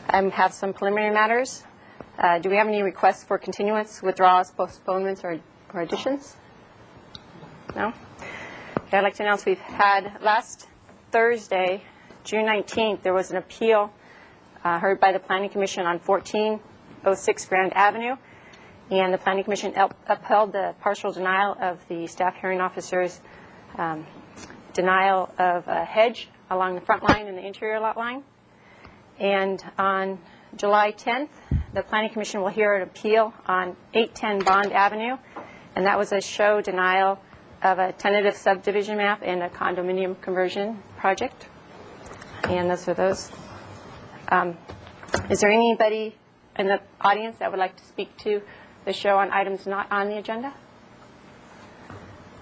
I have some preliminary matters. Do we have any requests for continuance, withdrawals, postponements, or additions? No? Okay, I'd like to announce we've had last Thursday, June 19th, there was an appeal heard by the Planning Commission on 1406 Grand Avenue, and the Planning Commission upheld the partial denial of the staff hearing officer's denial of a hedge along the front line and the interior lot line. And on July 10th, the Planning Commission will hear an appeal on 810 Bond Avenue, and that was a show denial of a tentative subdivision map and a condominium conversion project. And those are those. Is there anybody in the audience that would like to speak to the show on items not on the agenda?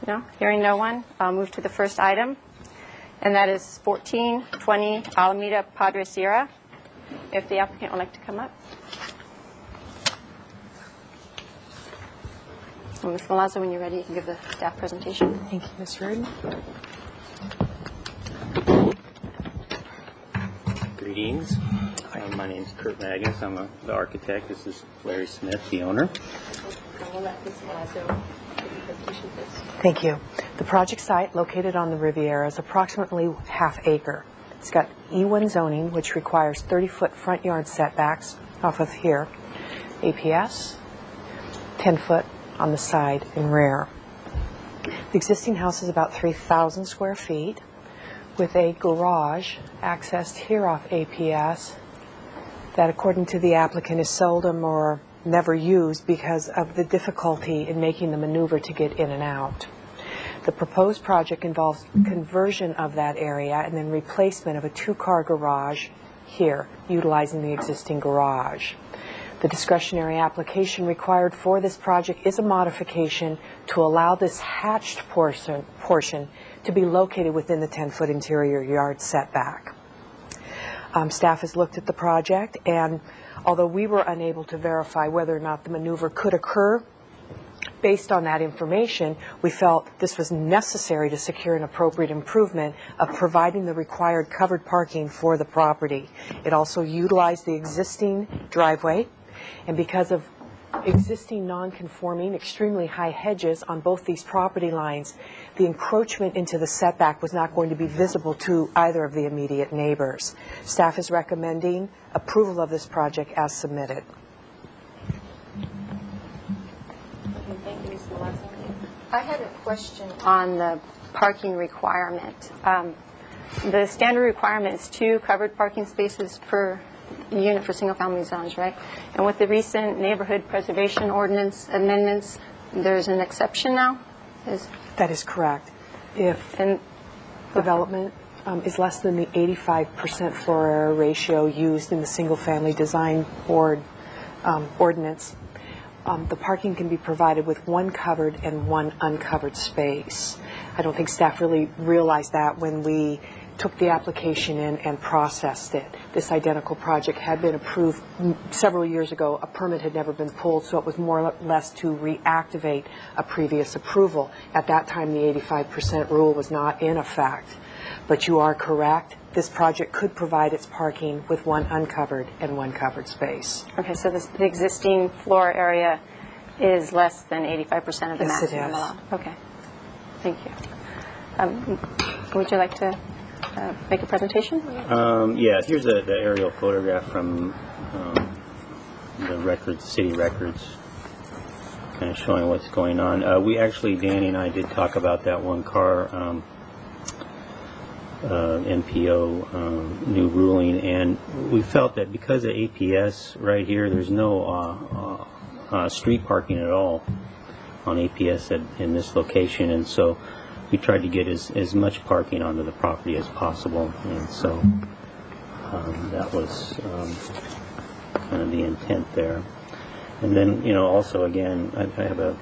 No? Hearing no one, I'll move to the first item, and that is 1420 Alameda Padre Sierra. If the applicant would like to come up. Well, Ms. Malazzo, when you're ready, you can give the staff presentation. Thank you, Ms. Reardon. Greetings. My name is Kurt Magnus. I'm the architect. This is Larry Smith, the owner. We'll let Ms. Malazzo give the presentation first. Thank you. The project site, located on the Riviera, is approximately ½ acre. It's got E1 zoning, which requires 30-foot front yard setbacks off of here. APS, 10-foot on the side and rear. The existing house is about 3,000 square feet with a garage accessed here off APS that, according to the applicant, is seldom or never used because of the difficulty in making the maneuver to get in and out. The proposed project involves conversion of that area and then replacement of a 2-car garage here, utilizing the existing garage. The discretionary application required for this project is a modification to allow this hatched portion to be located within the 10-foot interior yard setback. Staff has looked at the project, and although we were unable to verify whether or not the maneuver could occur, based on that information, we felt this was necessary to secure an appropriate improvement of providing the required covered parking for the property. It also utilized the existing driveway, and because of existing non-conforming, extremely high hedges on both these property lines, the encroachment into the setback was not going to be visible to either of the immediate neighbors. Staff is recommending approval of this project as submitted. I had a question on the parking requirement. The standard requirement is 2 covered parking spaces per unit for single-family zones, right? And with the recent neighborhood preservation ordinance amendments, there's an exception now? That is correct. If development is less than the 85% floor area ratio used in the single-family design board ordinance, the parking can be provided with 1 covered and 1 uncovered space. I don't think staff really realized that when we took the application in and processed it. This identical project had been approved several years ago. A permit had never been pulled, so it was more or less to reactivate a previous approval. At that time, the 85% rule was not in effect. But you are correct. This project could provide its parking with 1 uncovered and 1 covered space. Okay, so the existing floor area is less than 85% of the maximum allowed. Okay, thank you. Would you like to make a presentation? Yeah, here's the aerial photograph from the records, city records, kind of showing what's going on. We actually, Danny and I did talk about that 1-car MPO new ruling, and we felt that because of APS right here, there's no street parking at all on APS in this location, and so we tried to get as much parking onto the property as possible, and so that was kind of the intent there. And then, also again, I have a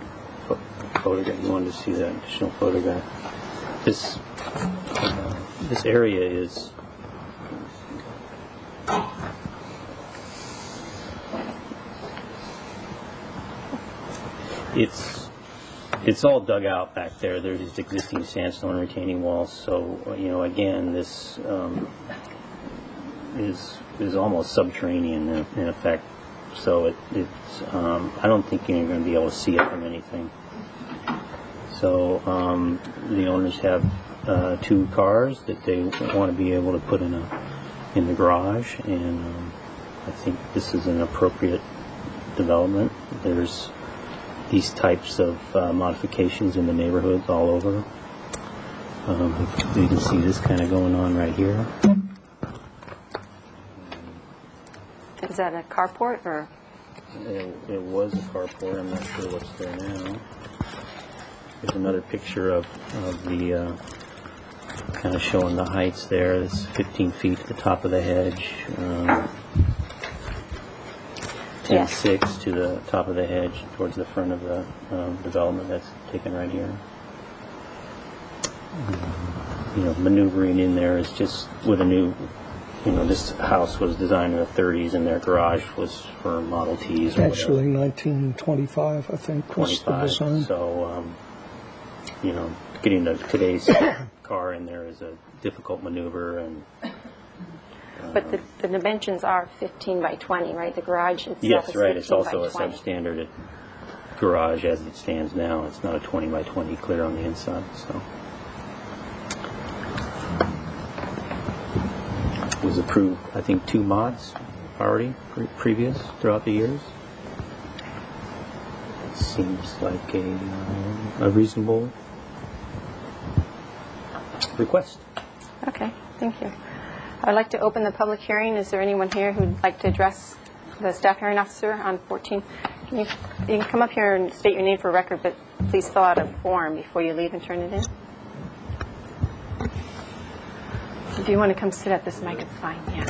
photograph. You wanted to see that additional photograph. This area is it's all dug out back there. There's existing sandstone retaining walls. So again, this is almost subterranean in effect. So it's I don't think you're going to be able to see it from anything. So the owners have 2 cars that they want to be able to put in the garage, and I think this is an appropriate development. There's these types of modifications in the neighborhoods all over. You can see this kind of going on right here. Is that a carport or? It was a carport. I'm not sure what's there now. There's another picture of the kind of showing the heights there. It's 15 feet to the top of the hedge. 10.6 to the top of the hedge towards the front of the development that's taken right here. Maneuvering in there is just with a new, this house was designed in the 30s and their garage was for Model Ts or Actually, 1925, I think, was the 25. design. So, getting today's car in there is a difficult maneuver, and But the dimensions are 15 by 20, right? The garage itself yes, is right. 15 It's also by a 20. substandard garage as it stands now. It's not a 20 by 20 clear on the inside. So it was approved, I think, 2 mods already previous throughout the years. It seems like a reasonable request. Okay, thank you. I'd like to open the public hearing. Is there anyone here who'd like to address the staff hearing officer on 14? You can come up here and state your name for record, but please fill out a form before you leave and turn it in. If you want to come sit at this mic, it's fine, yeah.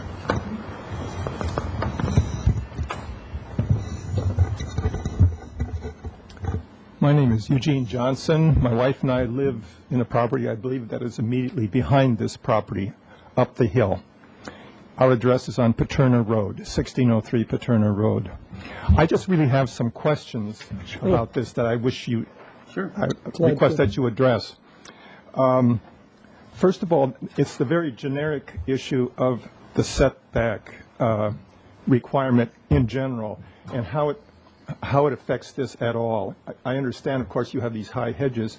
My name is Eugene Johnson. My wife and I live in a property, I believe, that is immediately behind this property, up the hill. Our address is on Paterna Road, 1603 Paterna Road. I just really have some questions about this that I wish you, I request that you address. First of all, it's the very generic issue of the setback requirement in general and how it affects this at all. I understand, of course, you have these high hedges.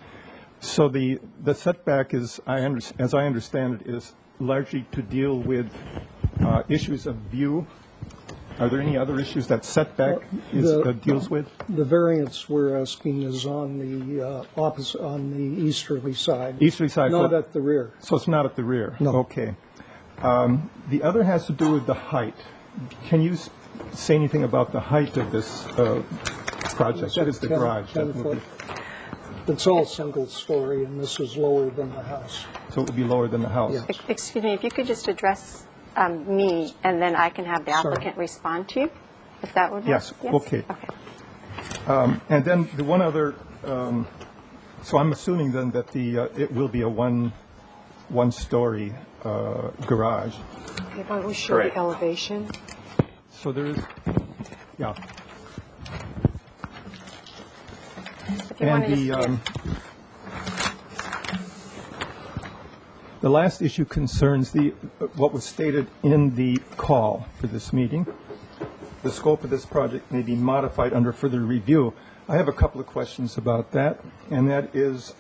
So the setback is, as I understand it, is largely to deal with issues of view. Are there any other issues that setback deals with? The variance we're asking is on the opposite, on the easterly side. Easterly side. Not at the rear. So it's not at the rear? No. Okay. The other has to do with the height. Can you say anything about the height of this project? That is the garage. 10 foot. It's all single story, and this is lower than the house. So it would be lower than the house? Yes. Excuse me, if you could just address me, and then I can have the applicant respond to you, if that would work. Yes, okay. Okay. And then the one other, so I'm assuming then that it will be a one-story garage. Okay, why don't we show Correct. the elevation? So there is, yeah. If you wanted to, the last issue concerns what was stated in the call for this meeting. The scope of this project may be modified under further review. I have a couple of questions about that, and that is,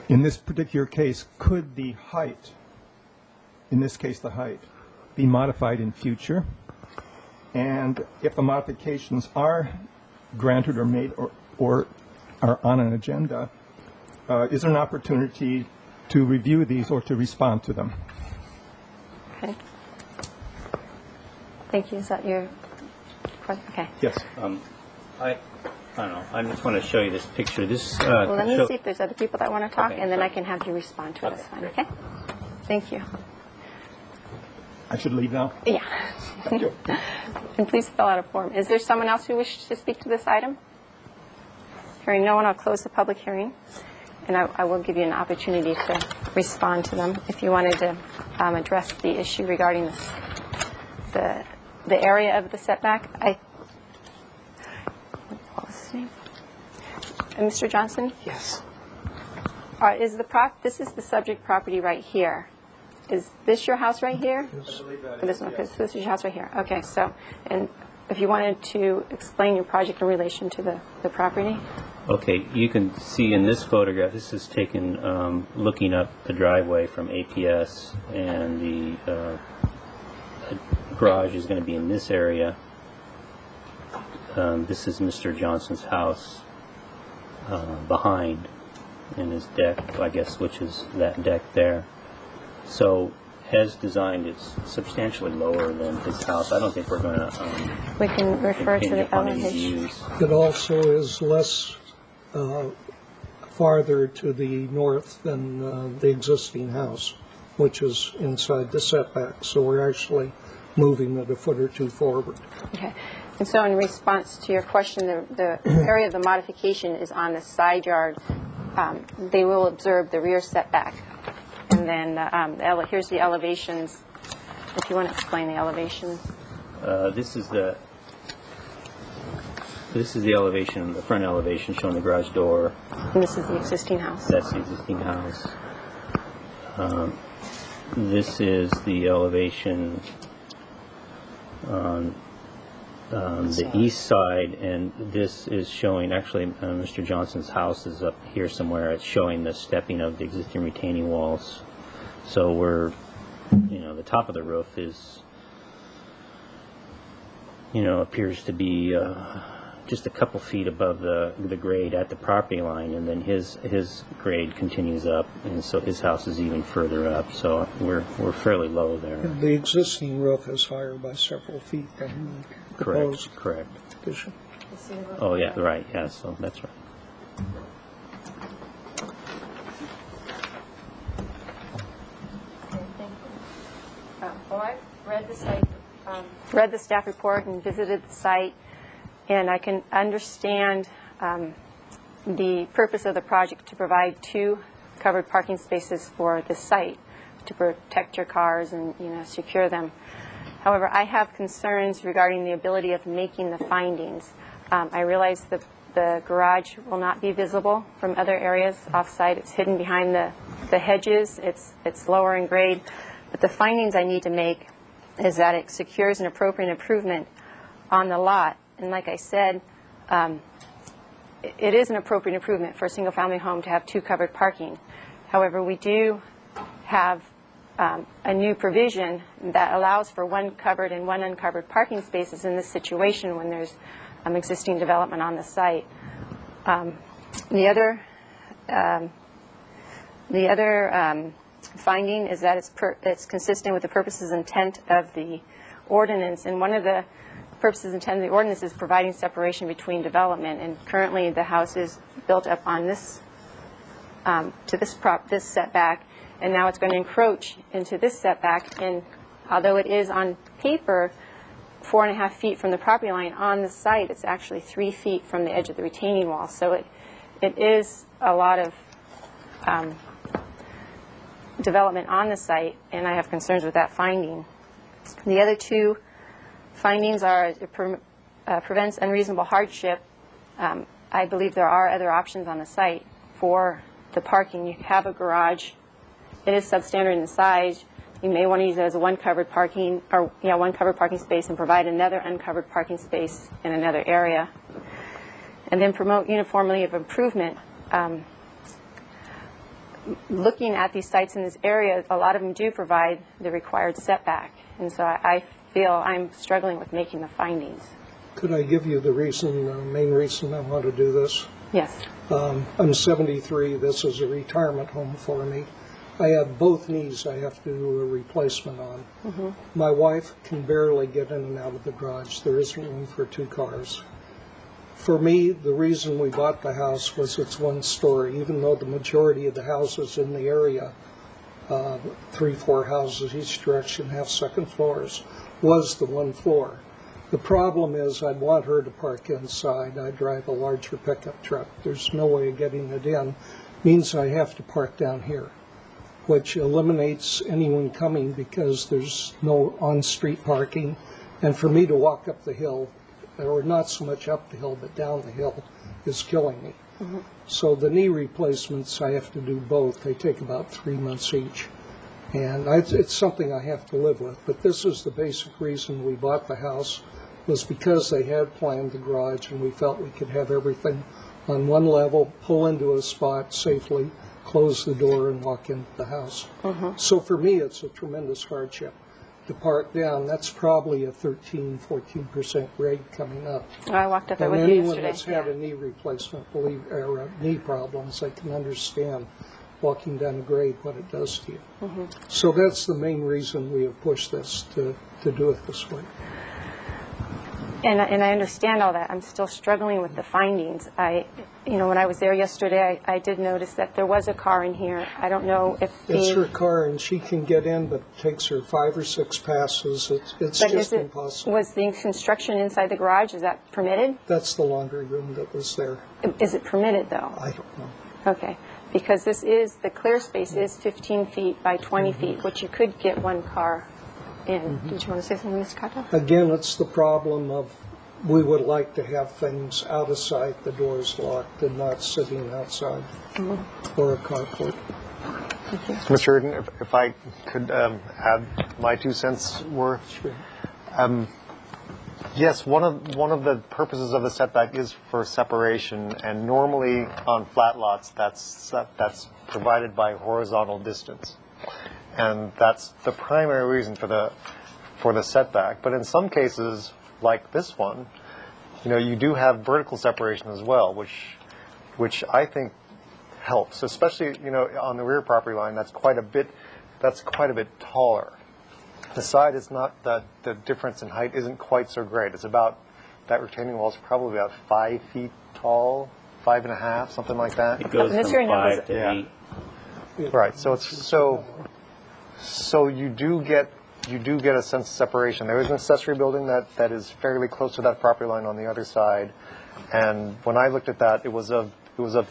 in this particular case, could the height, in this case the height, be modified in future? And if the modifications are granted or made or are on an agenda, is there an opportunity to review these or to respond to them? okay. Thank you. Is that your question? Okay. Yes. I don't know. I just want to show you this picture. This. Well, let me see if there's other people that want to talk, Okay, and then sorry. I can have you respond to it. Okay, That's fine, great. okay? Thank you. I should leave now? Yeah. And please fill out a form. Is there someone else who wishes to speak to this item? Hearing no one, I'll close the public hearing, and I will give you an opportunity to respond to them. If you wanted to address the issue regarding the area of the setback, what was his name? Mr. Johnson? Yes. This is the subject property right here. is this your house right here? Yes. This one, because this is your house right here. Okay, so, and if you wanted to explain your project in relation to the property? Okay, you can see in this photograph, this is taken looking up the driveway from APS, and the garage is going to be in this area. This is Mr. Johnson's house behind, and his deck, I guess, which is that deck there. So, as designed, it's substantially lower than his house. I don't think we're going to We can refer to impinge the upon any elevation. views. It also is less farther to the north than the existing house, which is inside the setback. So we're actually moving it a foot or two forward. Okay. And so in response to your question, the area of the modification is on the side yard. They will observe the rear setback. And then here's the elevations, if you want to explain the elevations. This is the elevation, the front elevation showing the garage door. And this is the existing house. That's the existing house. This is the elevation on the east side, and this is showing, actually, Mr. Johnson's house is up here somewhere. It's showing the stepping of the existing retaining walls. So we're, the top of the roof is, appears to be just a couple feet above the grade at the property line, and then his grade continues up, and so his house is even further up. So we're fairly low there. The existing roof is higher by several feet than the proposed Correct. addition. Oh yeah, right. Yeah, so that's right. Well, I've read the site, read the staff report and visited the site, and I can understand the purpose of the project to provide 2 covered parking spaces for the site to protect your cars and secure them. However, I have concerns regarding the ability of making the findings. I realize the garage will not be visible from other areas off-site. It's hidden behind the hedges. It's lower in grade. But the findings I need to make is that it secures an appropriate improvement on the lot. And like I said, it is an appropriate improvement for a single-family home to have 2 covered parking. However, we do have a new provision that allows for 1 covered and 1 uncovered parking spaces in this situation when there's existing development on the site. The other finding is that it's consistent with the purposes and intent of the ordinance, and one of the purposes and intent of the ordinance is providing separation between development, and currently the house is built up on this to this setback, and now it's going to encroach into this setback, and although it is on paper 4.5 feet from the property line, on the site it's actually 3 feet from the edge of the retaining wall, so it is a lot of development on the site, and I have concerns with that finding. The other 2 findings are it prevents unreasonable hardship. I believe there are other options on the site for the parking. You have a garage. It is substandard in size. You may want to use it as a 1 covered parking, or 1 covered parking space, and provide another uncovered parking space in another area. And then promote uniformity of improvement. Looking at these sites in this area, a lot of them do provide the required setback, and so I feel I'm struggling with making the findings. Could I give you the main reason I want to do this? Yes. I'm 73. This is a retirement home for me. I have both knees I have to do a replacement on. Mm-hmm. My wife can barely get in and out of the garage. There isn't room for 2 cars. For me, the reason we bought the house was it's 1 story, even though the majority of the houses in the area, 3-4 houses each direction have 2nd floors, was the 1 floor. The problem is I'd want her to park inside. I drive a larger pickup truck. There's no way of getting it in. Means I have to park down here, which eliminates anyone coming because there's no on-street parking. And for me to walk up the hill, or not so much up the hill, but down the hill, is killing me. Mm-hmm. So the knee replacements, I have to do both. They take about 3 months each. And it's something I have to live with. But this is the basic reason we bought the house, was because they had planned the garage, and we felt we could have everything on one level, pull into a spot safely, close the door, and walk into the house. So for me, it's a tremendous hardship to park down. That's probably a 13-14% grade coming up. I walked up there And with you anyone yesterday. that's had a knee replacement, or knee problems, they can understand walking down a grade what it does to you. So that's the main reason we have pushed this to do it this way. And I understand all that. I'm still struggling with the findings. When I was there yesterday, I did notice that there was a car in here. I don't know if It's her car, and she can get in, but it takes her 5 or 6 passes. It's But just impossible. was the construction inside the garage, is that permitted? That's the laundry room that was there. Is it permitted, though? I don't know. Okay. Because the clear space is 15 feet by 20 feet, which you could get one car in. Did you want to say something, Mr. Kato? Again, it's the problem of we would like to have things out of sight, the doors locked, and not sitting outside or a carport. Mr. Erdin, if I could add my 2 cents worth. Sure. Yes, one of the purposes of the setback is for separation, and normally on flat lots that's provided by horizontal distance, and that's the primary reason for the setback. But in some cases, like this one, you do have vertical separation as well, which I think helps, especially on the rear property line. That's quite a bit taller. The side is not that the difference in height isn't quite so great. It's about, that retaining wall is probably about 5 feet tall, 5.5, something like that. It goes Mr. from Erdin, 5 to Yeah. 8. Right. So it's so you do get a sense of separation. There is an accessory building that is fairly close to that property line on the other side, and when I looked at that, it was of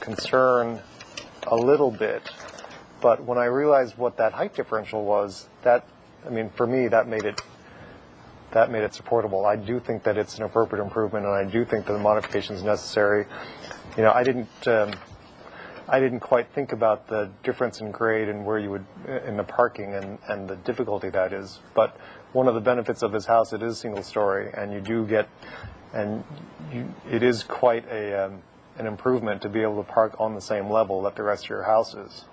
concern a little bit. But when I realized what that height differential was, for me, that made it supportable. I do think that it's an appropriate improvement, and I do think that the modification is necessary. I didn't quite think about the difference in grade and where you would in the parking and the difficulty that is. But one of the benefits of this house, it is single story, and it is quite an improvement to be able to park on the same level that the rest of your house is.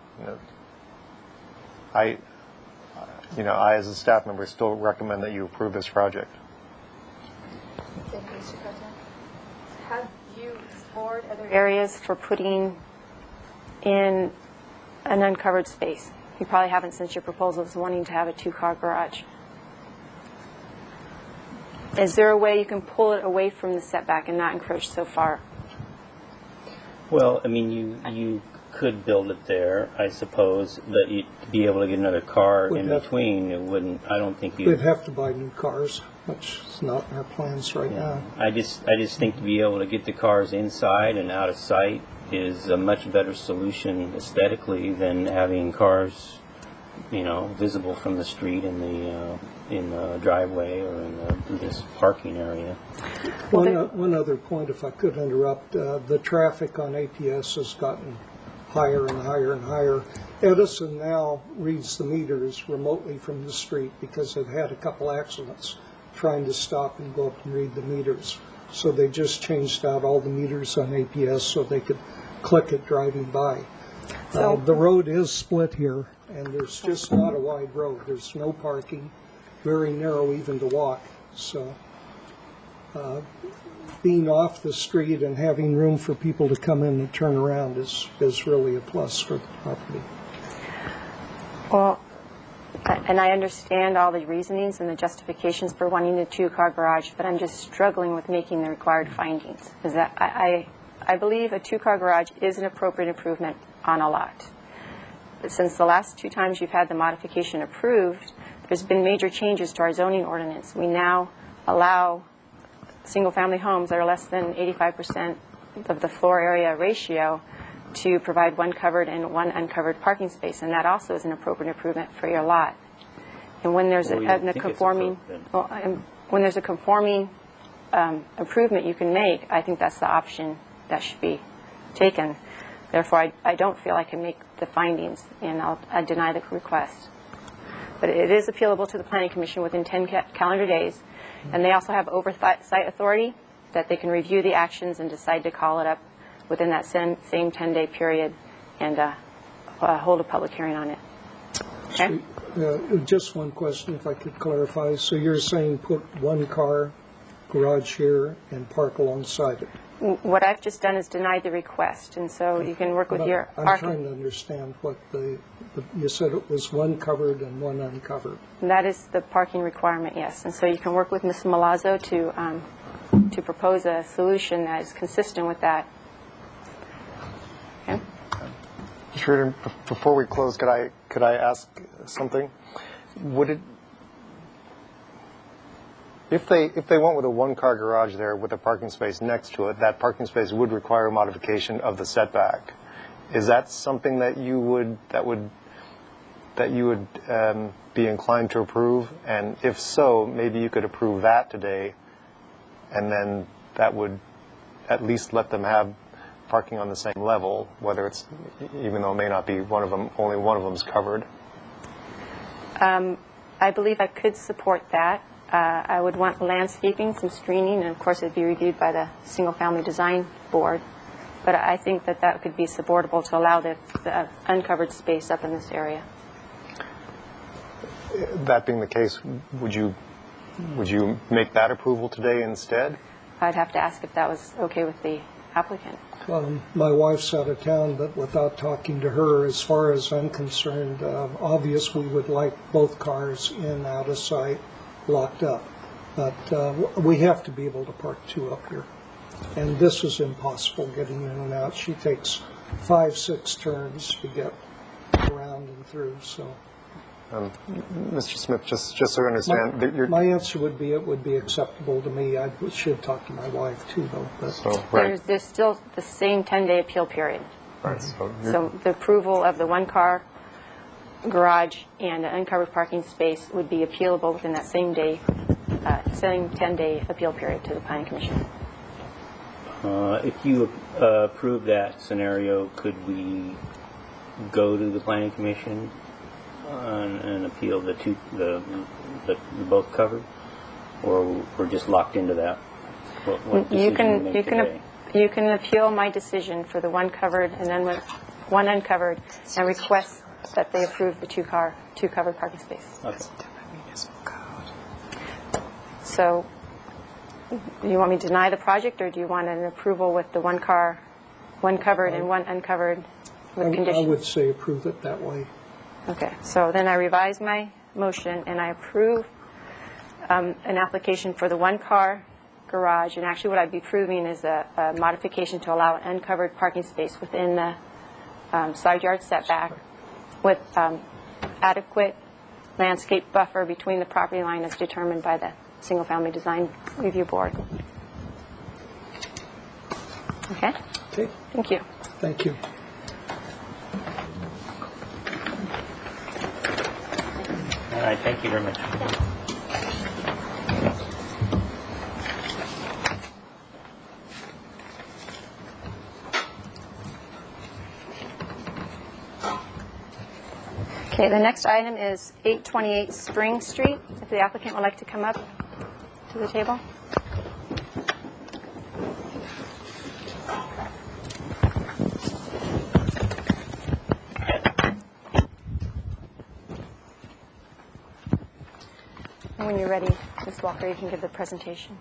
I as a staff member still recommend that you approve this project. Thank you, Mr. Kato. Have you explored other areas for putting in an uncovered space? You probably haven't, since your proposal is wanting to have a 2-car garage. Is there a way you can pull it away from the setback and not encroach so far? Well, you could build it there, I suppose, but to be able to get another car in between, I don't think We'd have to buy new cars, which is not in our plans right now. I just think to be able to get the cars inside and out of sight is a much better solution aesthetically than having cars, visible from the street in the driveway or in this parking area. One other point, if I could interrupt, the traffic on APS has gotten higher and higher and higher. Edison now reads the meters remotely from the street because they've had a couple accidents trying to stop and go up and read the meters. So they just changed out all the meters on APS so they could click it driving by. The road is split here, and there's just not a wide road. There's no parking, very narrow even to walk. So being off the street and having room for people to come in and turn around is really a plus for the property. Well, and I understand all the reasonings and the justifications for wanting a 2-car garage, but I'm just struggling with making the required findings. Is that I believe a 2-car garage is an appropriate improvement on a lot. But since the last 2 times you've had the modification approved, there's been major changes to our zoning ordinance. We now allow single-family homes that are less than 85% of the floor area ratio to provide 1 covered and 1 uncovered parking space, and that also is an appropriate improvement for your lot. And when there's a conforming improvement you can make, I think that's the option that should be taken. Therefore, I don't feel I can make the findings, and I deny the request. But it is appealable to the Planning Commission within 10 calendar days. And they also have oversight authority that they can review the actions and decide to call it up within that same 10-day period and hold a public hearing on it. Okay? Just one question, if I could clarify. So you're saying put one car garage here and park alongside it? What I've just done is denied the request, and so you can work with But your I'm trying to understand what you said it was one covered and one uncovered. And that is the parking requirement, yes. And so you can work with Ms. Malazzo to propose a solution that is consistent with that. Okay? Mr. Reardon, before we close, could I ask something? Would it, if they went with a one-car garage there with a parking space next to it, that parking space would require a modification of the setback. Is that something that you would be inclined to approve? And if so, maybe you could approve that today, and then that would at least let them have parking on the same level, whether it's, even though it may not be one of them, only one of them's covered. I believe I could support that. I would want landscaping, some screening, and of course it would be reviewed by the Single Family Design Board. But I think that could be supportable to allow the uncovered space up in this area. That being the case, would you make that approval today instead? I'd have to ask if that was okay with the applicant. My wife's out of town, but without talking to her, as far as I'm concerned, obvious we would like both cars in, out of sight, locked up. But we have to be able to park two up here. And this is impossible getting in and out. She takes 5-6 turns to get around and through. So, Mr. Smith, just so I understand, my answer would be it would be acceptable to me. I should talk to my wife too, though. But so, right. There's still the same 10-day appeal period. Right. So the approval of the one-car garage and an uncovered parking space would be appealable within that same 10-day appeal period to the Planning Commission. If you approve that scenario, could we go to the Planning Commission and appeal the both covered, or we're just locked into that? What decision you make today? You can appeal my decision for the one covered and then with one uncovered, and request that they approve the two covered parking space. Okay. So, do you want me to deny the project, or do you want an approval with the one covered and one uncovered with conditions? I would say approve it that way. Okay, so then I revise my motion and I approve an application for the one-car garage, and actually what I'd be approving is a modification to allow an uncovered parking space within the side yard setback with adequate landscape buffer between the property line as determined by the Single Family Design Review Board. Okay? Okay. Thank you. Thank you. All right, thank you very much. Okay, the next item is 828 Spring Street. If the applicant would like to come up to the table. And when you're ready, Ms. Walker, you can give the presentation.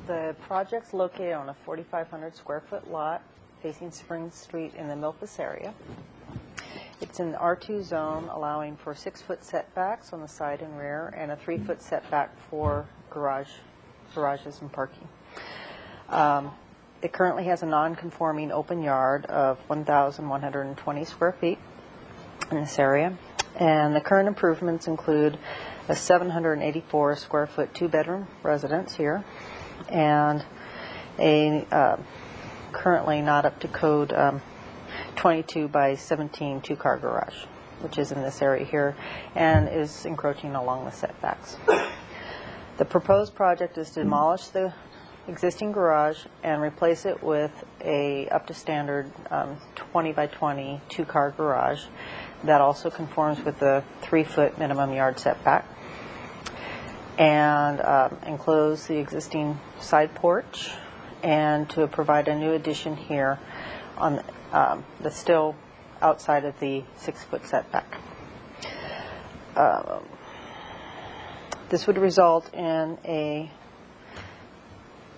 The project's located on a 4,500 square foot lot facing Spring Street in the Milpas area. It's in the R2 zone, allowing for 6-foot setbacks on the side and rear and a 3-foot setback for garages and parking. It currently has a non-conforming open yard of 1,120 square feet in this area. And the current improvements include a 784 square foot 2-bedroom residence here, and a currently not up to code 22 by 17 2-car garage. which is in this area here, and is encroaching along the setbacks. The proposed project is to demolish the existing garage and replace it with a up to standard 20 by 20 two-car garage that also conforms with the 3-foot minimum yard setback, and enclose the existing side porch, and to provide a new addition here on that's still outside of the 6-foot setback. This would result in a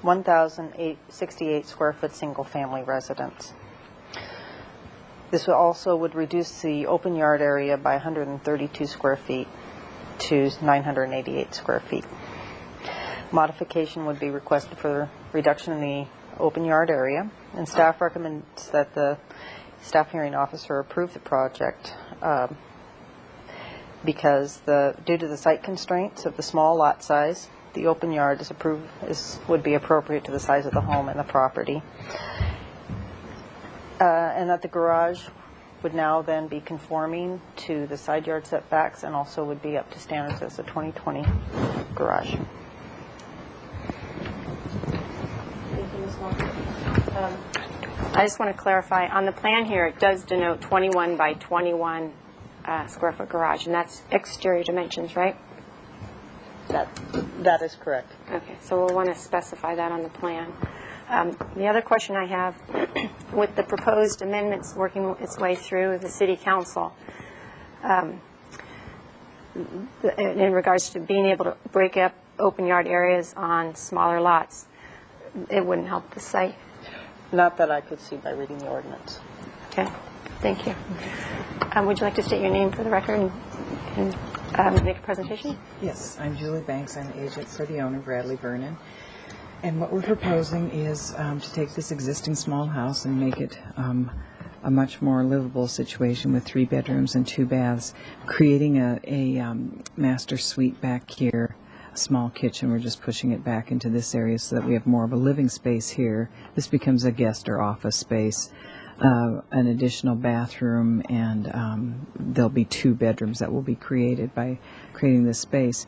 1,068 square foot single family residence. This also would reduce the open yard area by 132 square feet to 988 square feet. Modification would be requested for reduction in the open yard area, and staff recommends that the staff hearing officer approve the project because due to the site constraints of the small lot size, the open yard would be appropriate to the size of the home and the property, and that the garage would now then be conforming to the side yard setbacks and also would be up to standards as a 2020 garage. I just want to clarify, on the plan here, it does denote 21 by 21 square foot garage, and that's exterior dimensions, right? That is correct. Okay, so we'll want to specify that on the plan. The other question I have, with the proposed amendments working its way through the City Council, in regards to being able to break up open yard areas on smaller lots, it wouldn't help the site. Not that I could see by reading the ordinance. Okay, thank you. Would you like to state your name for the record and make a presentation? Yes, I'm Julie Banks. I'm the agent for the owner, Bradley Vernon. And what we're proposing is to take this existing small house and make it a much more livable situation with 3 bedrooms and 2 baths, creating a master suite back here, a small kitchen. We're just pushing it back into this area so that we have more of a living space here. This becomes a guest or office space, an additional bathroom, and there'll be 2 bedrooms that will be created by creating this space.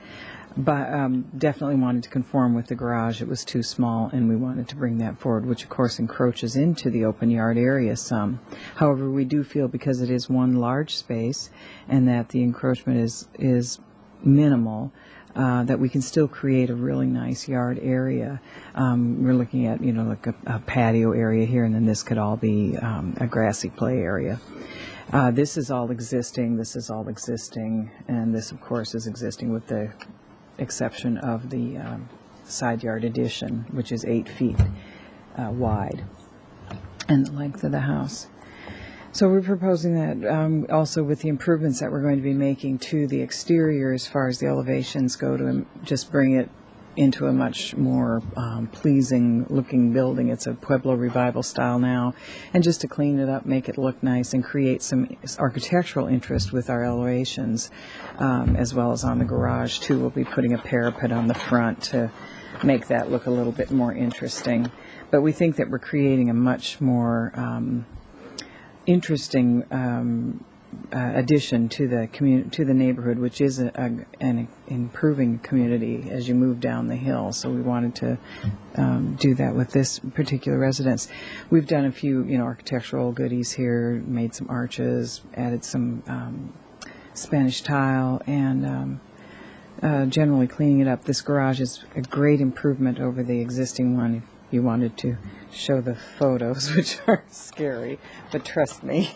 But definitely wanted to conform with the garage. It was too small, and we wanted to bring that forward, which of course encroaches into the open yard area some. However, we do feel because it is one large space and that the encroachment is minimal, that we can still create a really nice yard area. We're looking at, like a patio area here, and then this could all be a grassy play area. This is all existing, and this, of course, is existing with the exception of the side yard addition, which is 8 feet wide, and the length of the house. So we're proposing that also with the improvements that we're going to be making to the exterior as far as the elevations go, to just bring it into a much more pleasing looking building. It's a Pueblo Revival style now, and just to clean it up, make it look nice, and create some architectural interest with our elevations, as well as on the garage too. We'll be putting a parapet on the front to make that look a little bit more interesting. But we think that we're creating a much more interesting addition to the neighborhood, which is an improving community as you move down the hill. So we wanted to do that with this particular residence. We've done a few architectural goodies here, made some arches, added some Spanish tile, and generally cleaning it up. This garage is a great improvement over the existing one. If you wanted to show the photos, which are scary, but trust me.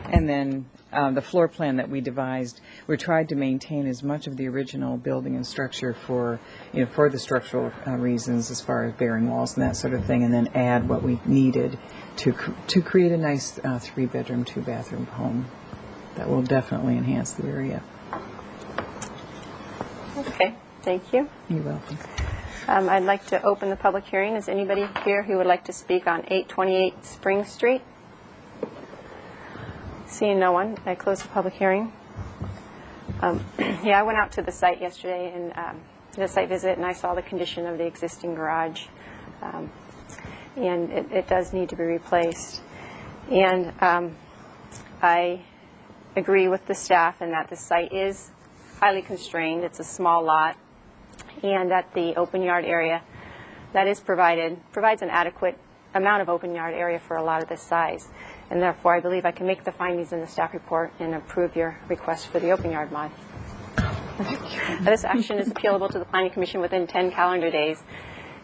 And then the floor plan that we devised, we tried to maintain as much of the original building and structure for the structural reasons, as far as bearing walls and that sort of thing, and then add what we needed to create a nice 3-bedroom, 2-bathroom home that will definitely enhance the area. Okay, thank you. You're welcome. I'd like to open the public hearing. Is anybody here who would like to speak on 828 Spring Street? Seeing no one, I close the public hearing. I went out to the site yesterday and did a site visit, and I saw the condition of the existing garage, and it does need to be replaced. And I agree with the staff in that the site is highly constrained. It's a small lot, and that the open yard area that is provides an adequate amount of open yard area for a lot of this size. And therefore, I believe I can make the findings in the staff report and approve your request for the open yard mod. This action is appealable to the Planning Commission within 10 calendar days.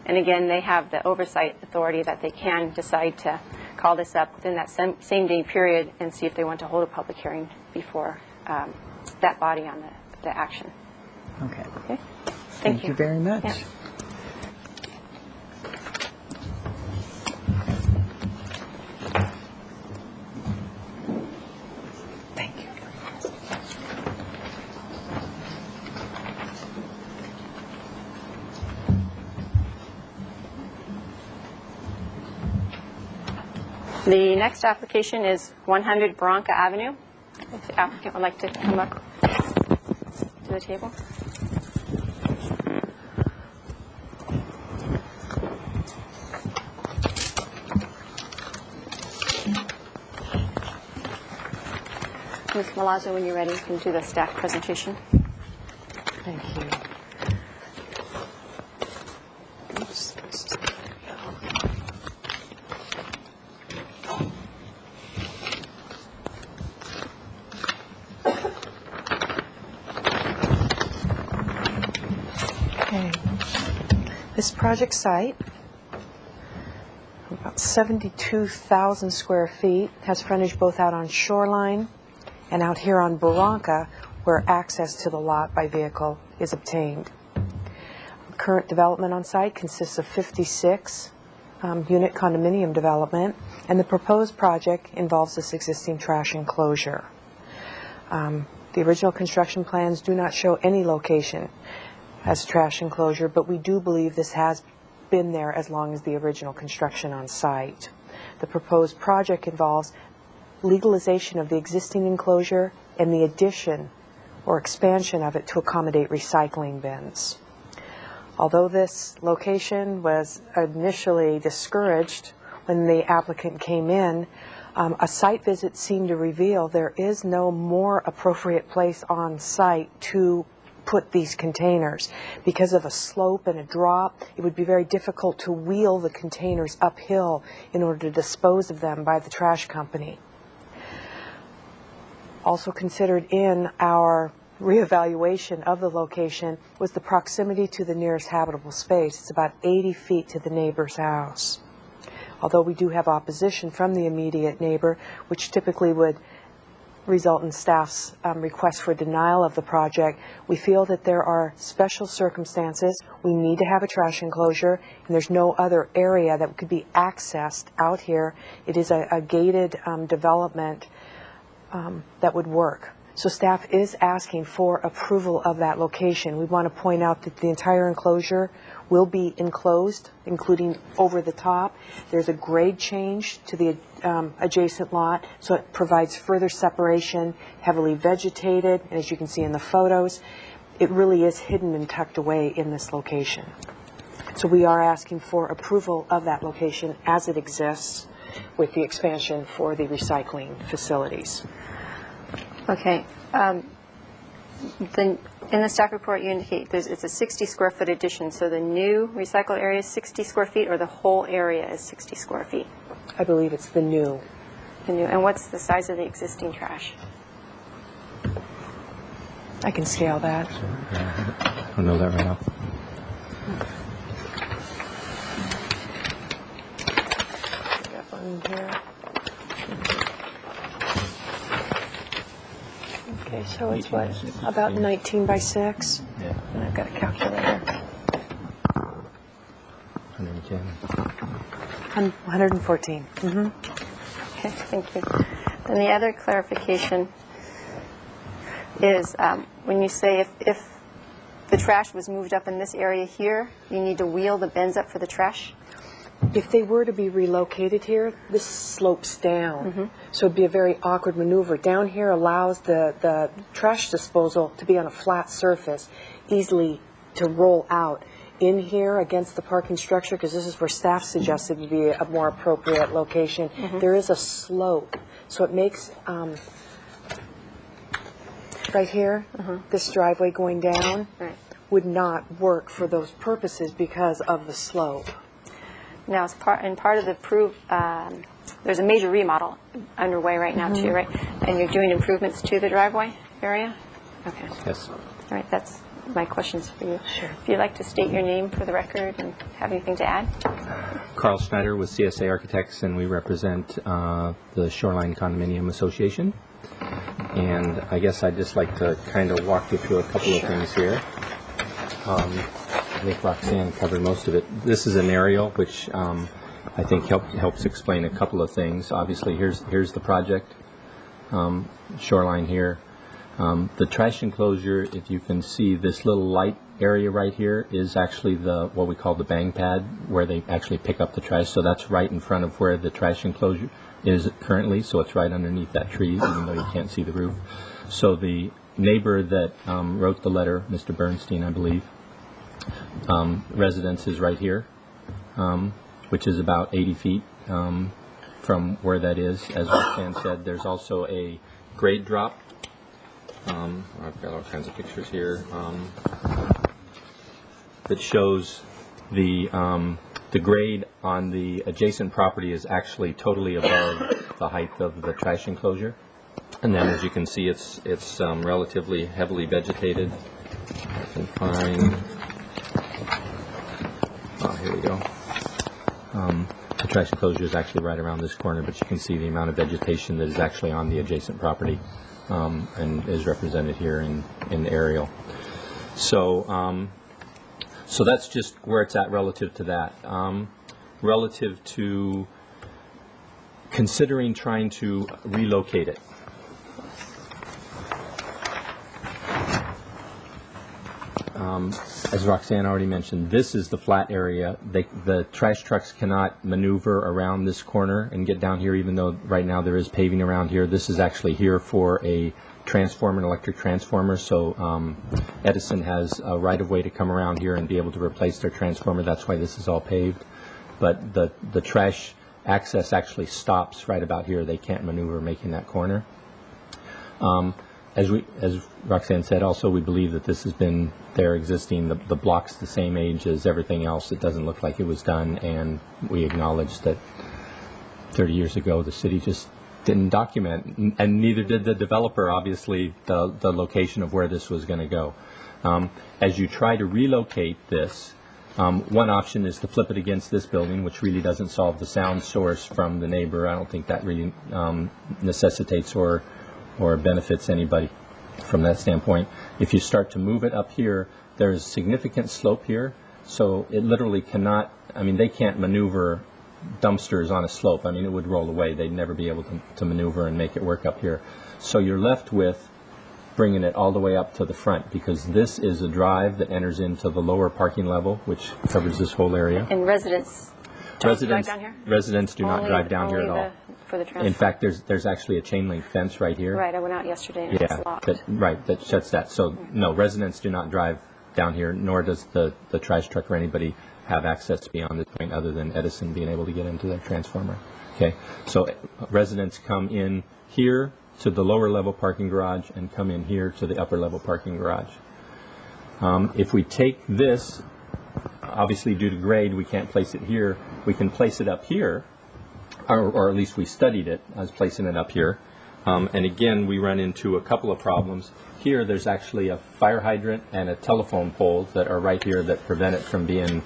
And again, they have the oversight authority that they can decide to call this up within that same day period and see if they want to hold a public hearing before that body on the action. Okay. Okay? Thank you very much. Yeah. Thank you. The next application is 100 Bronca Avenue. If the applicant would like to come up to the table. Ms. Malazzo, when you're ready, you can do the staff presentation. Thank you. Oops. Okay. This project site, about 72,000 square feet, has frontage both out on Shoreline and out here on Barranca, where access to the lot by vehicle is obtained. Current development on site consists of 56 unit condominium development, and the proposed project involves this existing trash enclosure. The original construction plans do not show any location as a trash enclosure, but we do believe this has been there as long as the original construction on site. The proposed project involves legalization of the existing enclosure and the addition or expansion of it to accommodate recycling bins. Although this location was initially discouraged when the applicant came in, a site visit seemed to reveal there is no more appropriate place on site to put these containers. Because of a slope and a drop, it would be very difficult to wheel the containers uphill in order to dispose of them by the trash company. Also considered in our reevaluation of the location was the proximity to the nearest habitable space. It's about 80 feet to the neighbor's house. Although we do have opposition from the immediate neighbor, which typically would result in staff's request for denial of the project, we feel that there are special circumstances. We need to have a trash enclosure, and there's no other area that could be accessed out here. It is a gated development that would work. So staff is asking for approval of that location. We want to point out that the entire enclosure will be enclosed, including over the top. There's a grade change to the adjacent lot, so it provides further separation, heavily vegetated, and as you can see in the photos, it really is hidden and tucked away in this location. So we are asking for approval of that location as it exists with the expansion for the recycling facilities. Okay. In the staff report, you indicate it's a 60 square foot addition. So the new recycle area is 60 square feet, or the whole area is 60 square feet? I believe it's the new. The new. And what's the size of the existing trash? I can scale that. I don't know that right now. Got one here. Okay, so it's what, about 19 by 6? Yeah. And I've got a calculator. 110. 114. Mm-hmm. Okay, thank you. And the other clarification is when you say if the trash was moved up in this area here, you need to wheel the bins up for the trash? If they were to be relocated here, this slopes down. So it'd be a very awkward maneuver. Down here allows the trash disposal to be on a flat surface, easily to roll out. In here against the parking structure, because this is where staff suggested would be a more appropriate location, there is a slope. So it makes right here, this driveway going down, Right. would not work for those purposes because of the slope. Now, as part of the there's a major remodel underway right now too, right? And you're doing improvements to the driveway area? Okay. Yes. All right, that's my questions for you. Sure. If you'd like to state your name for the record and have anything to add? Carl Schneider with CSA Architects, and we represent the Shoreline Condominium Association. And I guess I'd just like to kind of walk you through a couple of things here. I think Roxanne covered most of it. This is an aerial, which I think helps explain a couple of things. Obviously, here's the project, shoreline here. The trash enclosure, if you can see this little light area right here, is actually what we call the bang pad, where they actually pick up the trash. So that's right in front of where the trash enclosure is currently. So it's right underneath that tree, even though you can't see the roof. So the neighbor that wrote the letter, Mr. Bernstein, I believe, residence is right here, which is about 80 feet from where that is. As Roxanne said, there's also a grade drop. I've got all kinds of pictures here that shows the grade on the adjacent property is actually totally above the height of the trash enclosure. And then, as you can see, it's relatively heavily vegetated. I can find. Oh, here we go. The trash enclosure is actually right around this corner, but you can see the amount of vegetation that is actually on the adjacent property, and is represented here in the aerial. So, so that's just where it's at relative to that. Relative to considering trying to relocate it. As Roxanne already mentioned, this is the flat area. The trash trucks cannot maneuver around this corner and get down here, even though right now there is paving around here. This is actually here for a transformer, an electric transformer, so Edison has a right-of-way to come around here and be able to replace their transformer. That's why this is all paved. But the trash access actually stops right about here. They can't maneuver making that corner. As Roxanne said, also we believe that this has been there existing. The block's the same age as everything else. It doesn't look like it was done, and we acknowledge that 30 years ago the city just didn't document, and neither did the developer, obviously, the location of where this was going to go. As you try to relocate this, one option is to flip it against this building, which really doesn't solve the sound source from the neighbor. I don't think that really necessitates or benefits anybody from that standpoint. If you start to move it up here, there's significant slope here, so it literally cannot, they can't maneuver dumpsters on a slope. It would roll away. They'd never be able to maneuver and make it work up here. So you're left with bringing it all the way up to the front, because this is a drive that enters into the lower parking level, which covers this whole area. And residents don't drive down here? Residents do not drive down here at all. For the transfer. In fact, there's actually a chain link fence right here. Right, I went out yesterday and it's locked. That shuts that. So no, residents do not drive down here, nor does the trash truck or anybody have access beyond this point other than Edison being able to get into their transformer. Okay, so residents come in here to the lower level parking garage and come in here to the upper level parking garage. If we take this, obviously due to grade, we can't place it here. We can place it up here. Or at least we studied it as placing it up here. And again, we run into a couple of problems. Here, there's actually a fire hydrant and a telephone pole that are right here that prevent it from being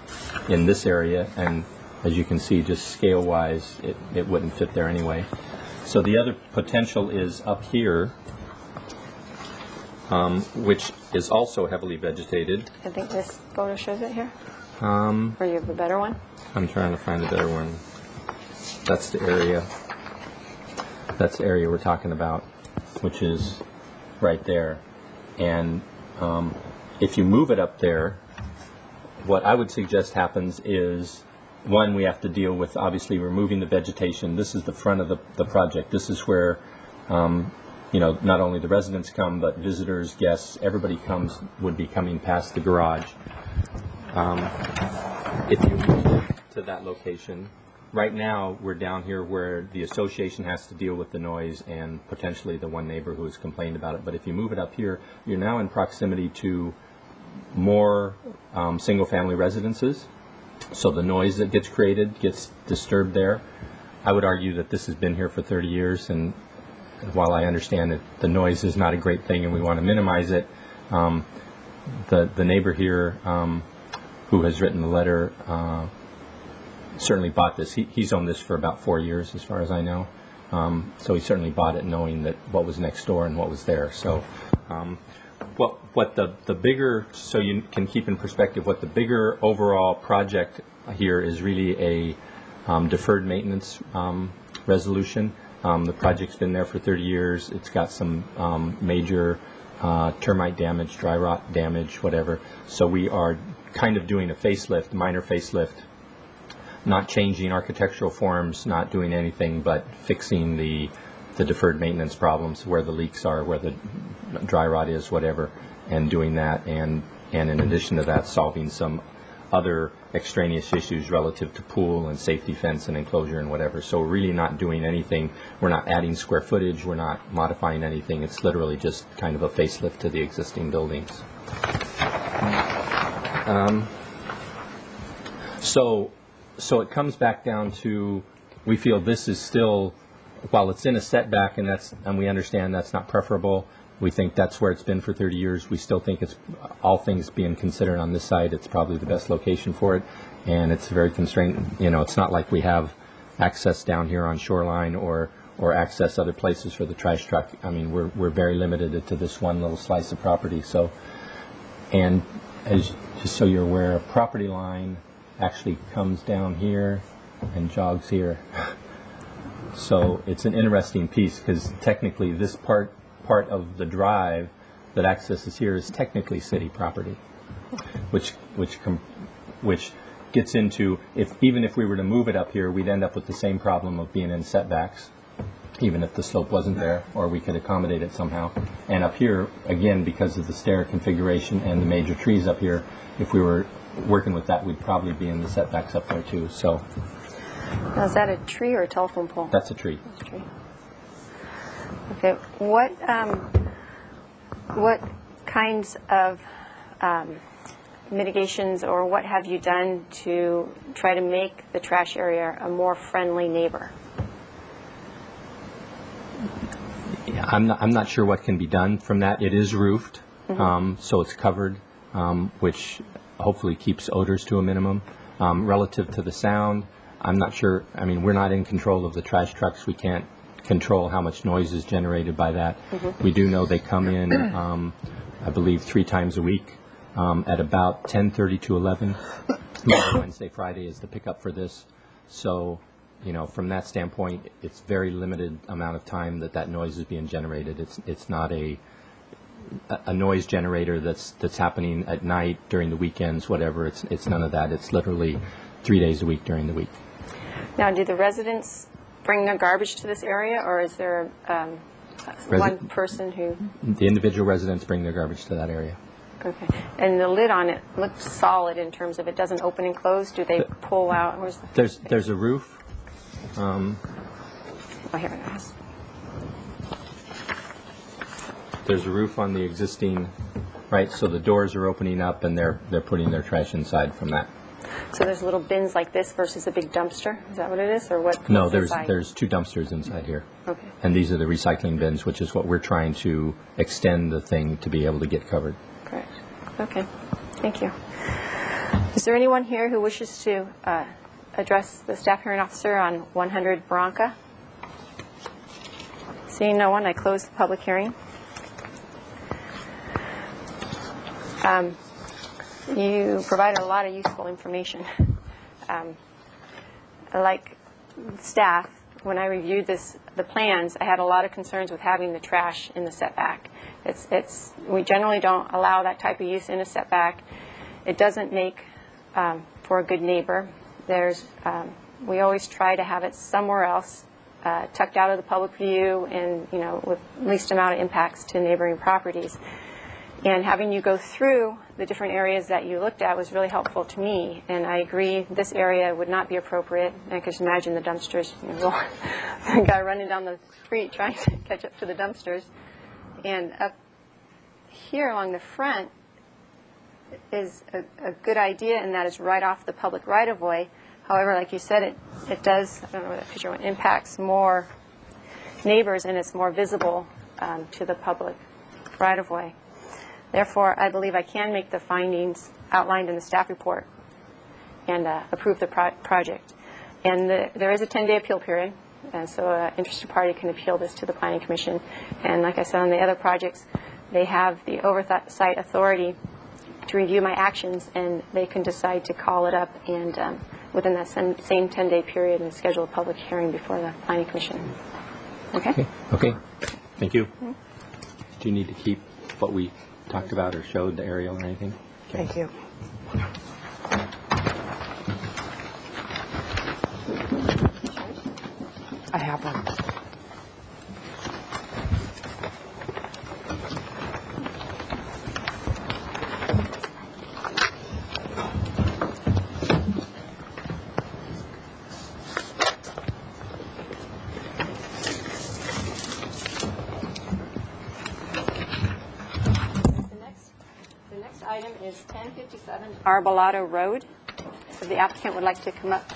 in this area. And as you can see, just scale-wise, it wouldn't fit there anyway. So the other potential is up here, which is also heavily vegetated. I think this photo shows it here. Or you have a better one? I'm trying to find a better one. That's the area. That's the area we're talking about, which is right there. And if you move it up there, what I would suggest happens is, one, we have to deal with obviously removing the vegetation. This is the front of the project. This is where not only the residents come, but visitors, guests, everybody would be coming past the garage. If you move it to that location, right now, we're down here where the association has to deal with the noise and potentially the one neighbor who has complained about it. But if you move it up here, you're now in proximity to more single-family residences. So the noise that gets created gets disturbed there. I would argue that this has been here for 30 years, and while I understand that the noise is not a great thing and we want to minimize it, the neighbor here who has written the letter certainly bought this. He's owned this for about 4 years, as far as I know. So he certainly bought it knowing that what was next door and what was there. So what the bigger, so you can keep in perspective, what the bigger overall project here is really a deferred maintenance resolution. The project's been there for 30 years. It's got some major termite damage, dry rot damage, whatever. So we are kind of doing a facelift, minor facelift, not changing architectural forms, not doing anything but fixing the deferred maintenance problems, where the leaks are, where the dry rot is, whatever, and doing that, and in addition to that, solving some other extraneous issues relative to pool and safety fence and enclosure and whatever. So we're really not doing anything. We're not adding square footage. We're not modifying anything. It's literally just kind of a facelift to the existing buildings. So it comes back down to, we feel this is still, while it's in a setback, and we understand that's not preferable, we think that's where it's been for 30 years. We still think it's, all things being considered on this side, it's probably the best location for it. And it's very constrained. You know, it's not like we have access down here on Shoreline or access other places for the trash truck. I mean, we're very limited to this one little slice of property. So, and just so you're aware, a property line actually comes down here and jogs here. So it's an interesting piece, because technically this part of the drive that accesses here is technically city property, which gets into, even if we were to move it up here, we'd end up with the same problem of being in setbacks, even if the slope wasn't there, or we could accommodate it somehow. And up here, again, because of the stair configuration and the major trees up here, if we were working with that, we'd probably be in the setbacks up there too. So, now, is that a tree or a telephone pole? That's a tree. That's a tree. Okay. What kinds of mitigations, or what have you done to try to make the trash area a more friendly neighbor? Yeah, I'm not sure what can be done from that. It is roofed, so it's covered, which hopefully keeps odors to a minimum. Relative to the sound, I'm not sure. I mean, we're not in control of the trash trucks. We can't control how much noise is generated by that. We do know they come in, I believe, 3 times a week at about 10:30 to 11. Monday, Wednesday, Friday is the pickup for this. So, you know, from that standpoint, it's very limited amount of time that noise is being generated. It's not a noise generator that's happening at night, during the weekends, whatever. It's none of that. It's literally 3 days a week during the week. Now, do the residents bring their garbage to this area, or is there one person who... The individual residents bring their garbage to that area. Okay. And the lid on it looks solid in terms of it doesn't open and close. Do they pull out? There's a roof. Oh, here it is. There's a roof on the existing, right? So the doors are opening up, and they're putting their trash inside from that. So there's little bins like this versus a big dumpster? Is that what it is, or what? No, there's 2 dumpsters inside here. Okay. And these are the recycling bins, which is what we're trying to extend the thing to be able to get covered. Correct. Okay. Thank you. Is there anyone here who wishes to address the staff hearing officer on 100 Bronca? Seeing no one, I close the public hearing. You provided a lot of useful information. Like staff, when I reviewed the plans, I had a lot of concerns with having the trash in the setback. We generally don't allow that type of use in a setback. It doesn't make for a good neighbor. We always try to have it somewhere else, tucked out of the public view, and with least amount of impacts to neighboring properties. And having you go through the different areas that you looked at was really helpful to me. And I agree this area would not be appropriate. I can just imagine the dumpsters, the guy running down the street trying to catch up to the dumpsters. And up here along the front is a good idea, and that is right off the public right-of-way. However, like you said, it does, I don't know where that picture went, impacts more neighbors, and it's more visible to the public right-of-way. Therefore, I believe I can make the findings outlined in the staff report and approve the project. And there is a 10-day appeal period, and so an interested party can appeal this to the Planning Commission. And like I said, on the other projects, they have the oversight authority to review my actions, and they can decide to call it up and within that same 10-day period and schedule a public hearing before the Planning Commission. Okay? Okay. Thank you. Mm-hmm. Do you need to keep what we talked about or showed, the aerial or anything? Okay. Thank you. I have one. Item is 1057 Arbolado Road. If the applicant would like to come up.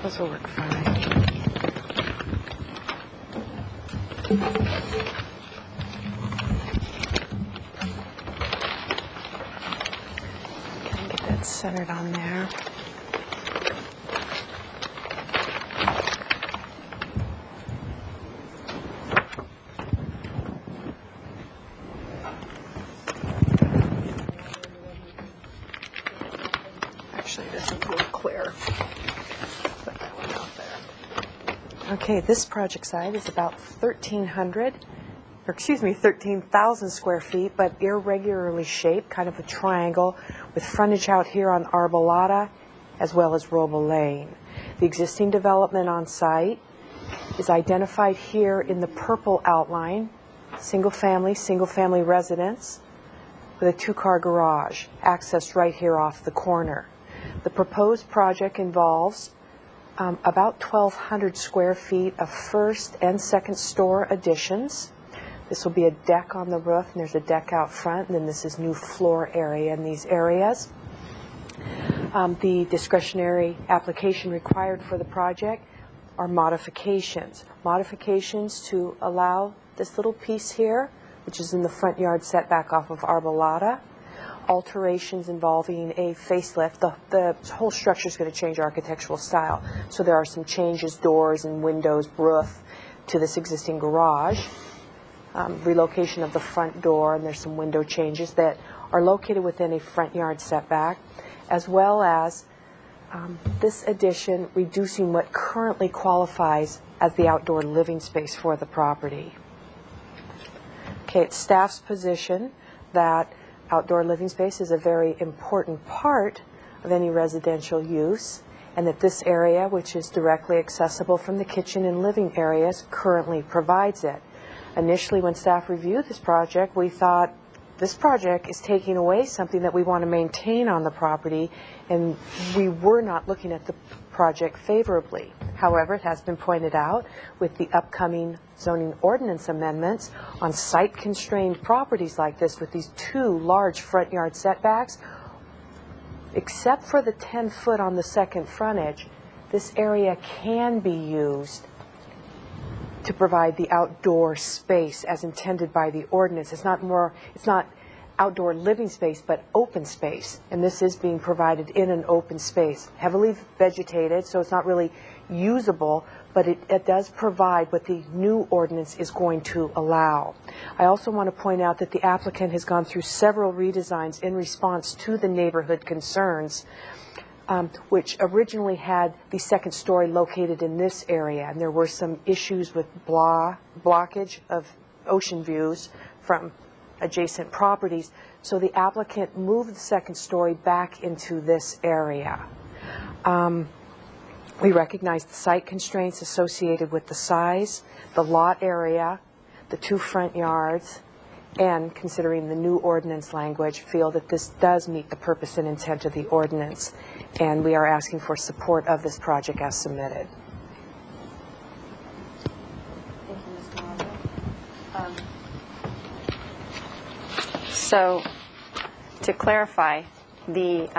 This will work fine. Centered on there. Actually, this is a little clearer. Put that one out there. Okay, this project site is about 13,000 square feet, but irregularly shaped, kind of a triangle, with frontage out here on Arbolada as well as Roble Lane. The existing development on site is identified here in the purple outline, single family residence with a 2-car garage, accessed right here off the corner. The proposed project involves about 1,200 square feet of first and second store additions. This will be a deck on the roof, and there's a deck out front, and then this is new floor area in these areas. The discretionary application required for the project are modifications. Modifications to allow this little piece here, which is in the front yard setback off of Arbolada. Alterations involving a facelift. The whole structure is going to change architectural style. So there are some changes, doors and windows, roof, to this existing garage. Relocation of the front door, and there's some window changes that are located within a front yard setback, as well as this addition reducing what currently qualifies as the outdoor living space for the property. Okay, it's staff's position that outdoor living space is a very important part of any residential use, and that this area, which is directly accessible from the kitchen and living areas, currently provides it. Initially, when staff reviewed this project, we thought this project is taking away something that we want to maintain on the property, and we were not looking at the project favorably. However, it has been pointed out with the upcoming zoning ordinance amendments on site-constrained properties like this with these 2 large front yard setbacks, except for the 10-foot on the second frontage, this area can be used to provide the outdoor space as intended by the ordinance. It's not outdoor living space, but open space. And this is being provided in an open space, heavily vegetated, so it's not really usable, but it does provide what the new ordinance is going to allow. I also want to point out that the applicant has gone through several redesigns in response to the neighborhood concerns, which originally had the second story located in this area, and there were some issues with blockage of ocean views from adjacent properties. So the applicant moved the second story back into this area. We recognize the site constraints associated with the size, the lot area, the 2 front yards, and considering the new ordinance language, feel that this does meet the purpose and intent of the ordinance, and we are asking for support of this project as submitted. Thank you, Ms. Malonzo. So, to clarify, the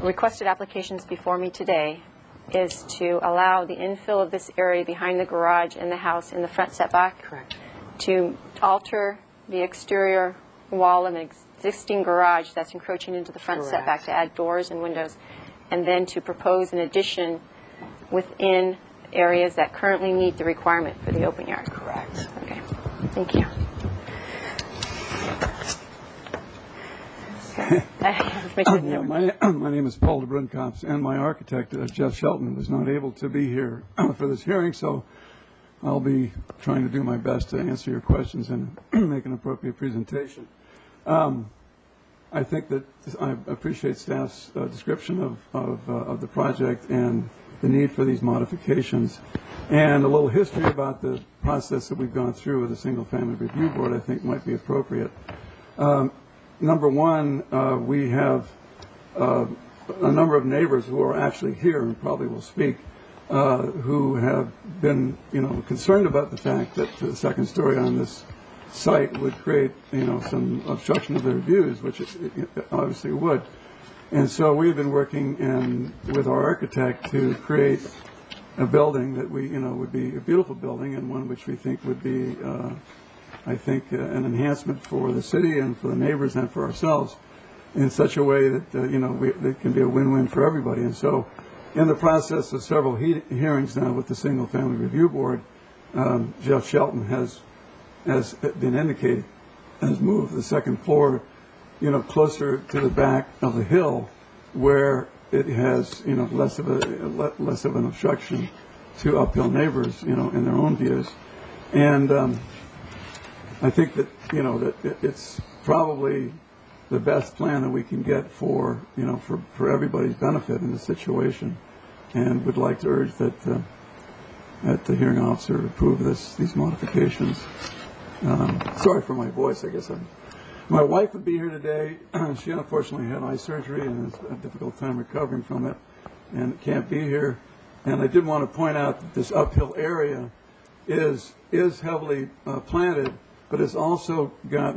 requested applications before me today is to allow the infill of this area behind the garage and the house in the front setback. Correct. To alter the exterior wall of an existing garage that's encroaching into the front Correct. setback to add doors and windows, and then to propose an addition within areas that currently meet the requirement for the open yard. Correct. Okay, thank you. Yeah, my name is Paul DeBrunkamps, and my architect, Jeff Shelton, was not able to be here for this hearing, so I'll be trying to do my best to answer your questions and make an appropriate presentation. I think that I appreciate staff's description of the project and the need for these modifications, and a little history about the process that we've gone through with the Single Family Review Board I think might be appropriate. Number one, we have a number of neighbors who are actually here and probably will speak, who have been, concerned about the fact that the second story on this site would create, some obstruction of their views, which it obviously would. And so we've been working with our architect to create a building that would be a beautiful building, and one which we think would be I think, an enhancement for the city and for the neighbors and for ourselves in such a way that, it can be a win-win for everybody. And so in the process of several hearings now with the Single Family Review Board, Jeff Shelton has been indicated, has moved the second floor, closer to the back of the hill where it has, less of an obstruction to uphill neighbors, in their own views. And I think that that it's probably the best plan that we can get for everybody's benefit in this situation, and would like to urge that the hearing officer approve these modifications. Sorry for my voice. I guess my wife would be here today. She unfortunately had eye surgery and has a difficult time recovering from it, and can't be here. And I did want to point out that this uphill area is heavily planted, but it's also got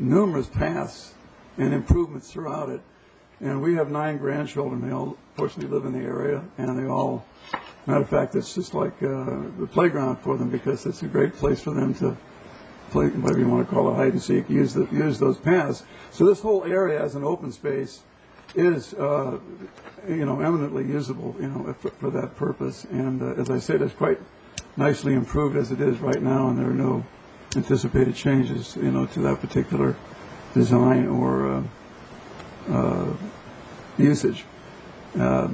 numerous paths and improvements throughout it. And we have 9 grandchildren. They all fortunately live in the area, and they all, matter of fact, it's just like the playground for them, because it's a great place for them to play, whatever you want to call it, hide and seek, use those paths. So this whole area as an open space is, eminently usable, for that purpose. And as I said, it's quite nicely improved as it is right now, and there are no anticipated changes, to that particular design or usage. I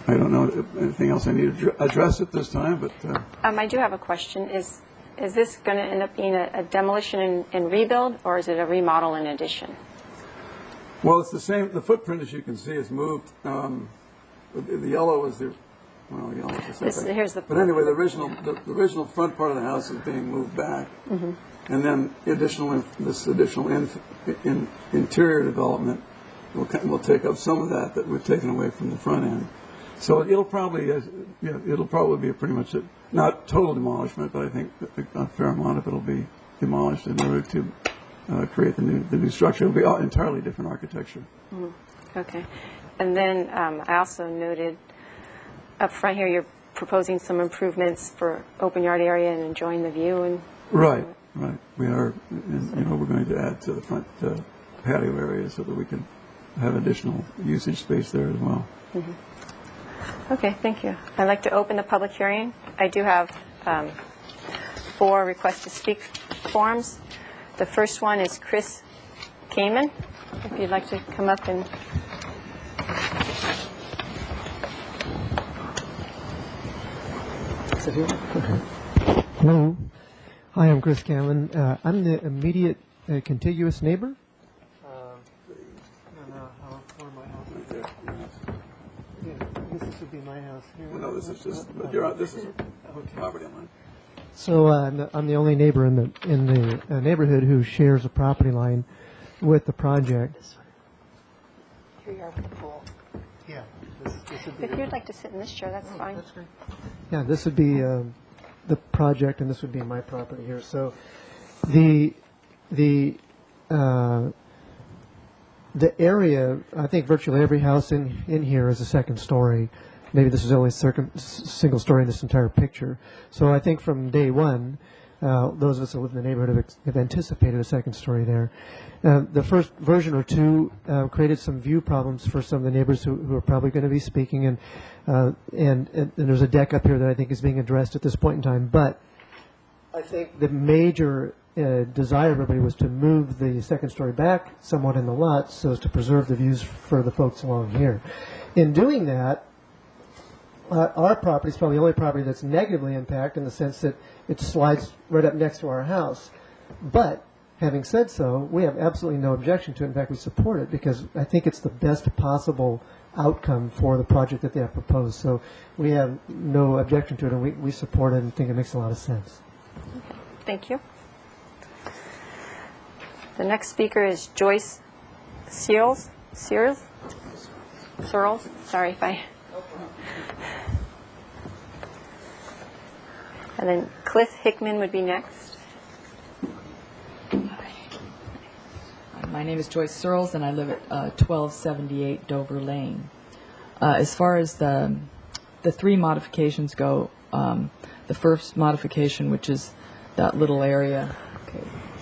don't know if anything else I need to address at this time, but I do have a question. Is this going to end up being a demolition and rebuild, or is it a remodel and addition? well, it's the same. The footprint, as you can see, is moved. The yellow is the yellow is the setback. Here's the. But anyway, the original front part of the house is being moved back, and then this additional interior development will take up some of that we've taken away from the front end. So it'll probably be pretty much not total demolishment, but I think a fair amount of it will be demolished in order to create the new structure. It'll be entirely different architecture. Okay, and then I also noted up front here you're proposing some improvements for open yard area and enjoying the view and. Right. We are, we're going to add to the front patio area so that we can have additional usage space there as well. Okay, thank you. I'd like to open the public hearing. I do have 4 requests to speak forms. The first one is Chris Kamen. If you'd like to come up and. Hello. I am Chris Canlon. I'm the immediate contiguous neighbor. This would be my house here. Well, no, this is just, this is a property line. So I'm the only neighbor in the neighborhood who shares a property line with the project. Here you are with the pool. Yeah. This would be If you'd like to sit in this chair, that's fine. That's great. Yeah, this would be the project, and this would be my property here. So the area, I think virtually every house in here is a second story. Maybe this is only a single story in this entire picture. So I think from day one, those of us that live in the neighborhood have anticipated a second story there. The first version or two created some view problems for some of the neighbors who are probably going to be speaking, and there's a deck up here that I think is being addressed at this point in time. But I think the major desire of everybody was to move the second story back somewhat in the lot so as to preserve the views for the folks along here. In doing that, our property is probably the only property that's negatively impacted in the sense that it slides right up next to our house. But having said so, we have absolutely no objection to it. In fact, we support it because I think it's the best possible outcome for the project that they have proposed. So we have no objection to it, and we support it and think it makes a lot of sense. Thank you. The next speaker is Joyce Searles. Sorry if I... And then Cliff Hickman would be next. My name is Joyce Searles, and I live at 1278 Dover Lane. As far as the three modifications go, the first modification, which is that little area, okay,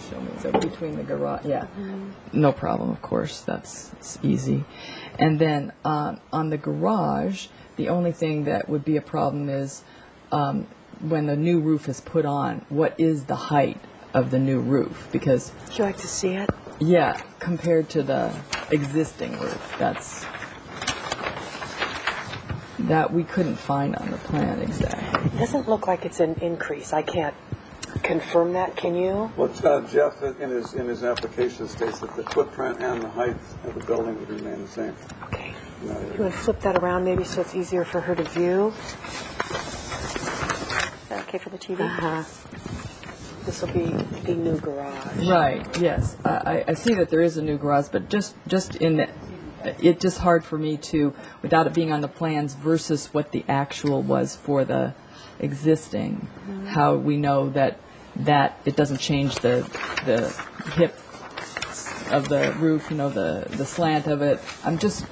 show me, so between the garage, yeah, no problem, of course, it's easy. And then on the garage, the only thing that would be a problem is when the new roof is put on, what is the height of the new roof? Because Would you like to see it? yeah, compared to the existing roof, that we couldn't find on the plan exactly. It doesn't look like it's an increase. I can't confirm that. Can you? Well, Jeff, in his application states that the footprint and the height of the building would remain the same. Okay. You want to flip that around maybe so it's easier for her to view? Is that okay for the TV? Uh-huh. This will be the new garage. Right, yes. I see that there is a new garage, but just in the, it's just hard for me to, without it being on the plans versus what the actual was for the existing, how we know that it doesn't change the hip of the roof, the slant of it. I just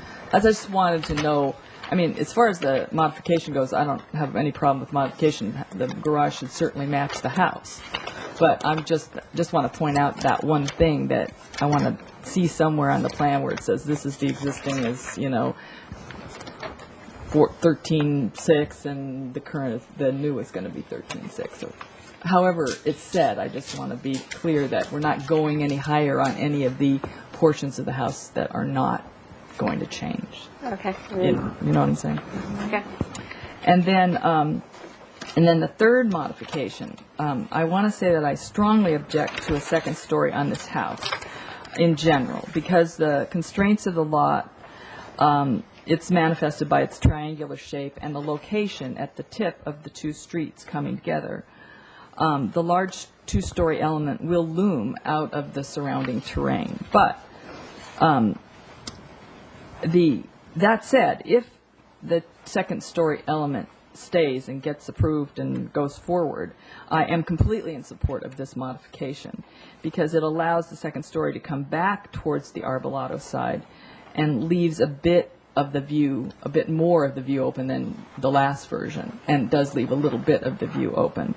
wanted to know. I mean, as far as the modification goes, I don't have any problem with modification. The garage should certainly match the house. But I'm just want to point out that one thing that I want to see somewhere on the plan where it says this is the existing is, 13.6 and the new is going to be 13.6. So, however it's said, I just want to be clear that we're not going any higher on any of the portions of the house that are not going to change. Okay. You know what I'm saying? Okay. And then the third modification, I want to say that I strongly object to a second story on this house in general because the constraints of the lot, it's manifested by its triangular shape and the location at the tip of the two streets coming together. The large two-story element will loom out of the surrounding terrain. But that said, if the second story element stays and gets approved and goes forward, I am completely in support of this modification because it allows the second story to come back towards the Arbolado side and leaves a bit more of the view open than the last version, and does leave a little bit of the view open.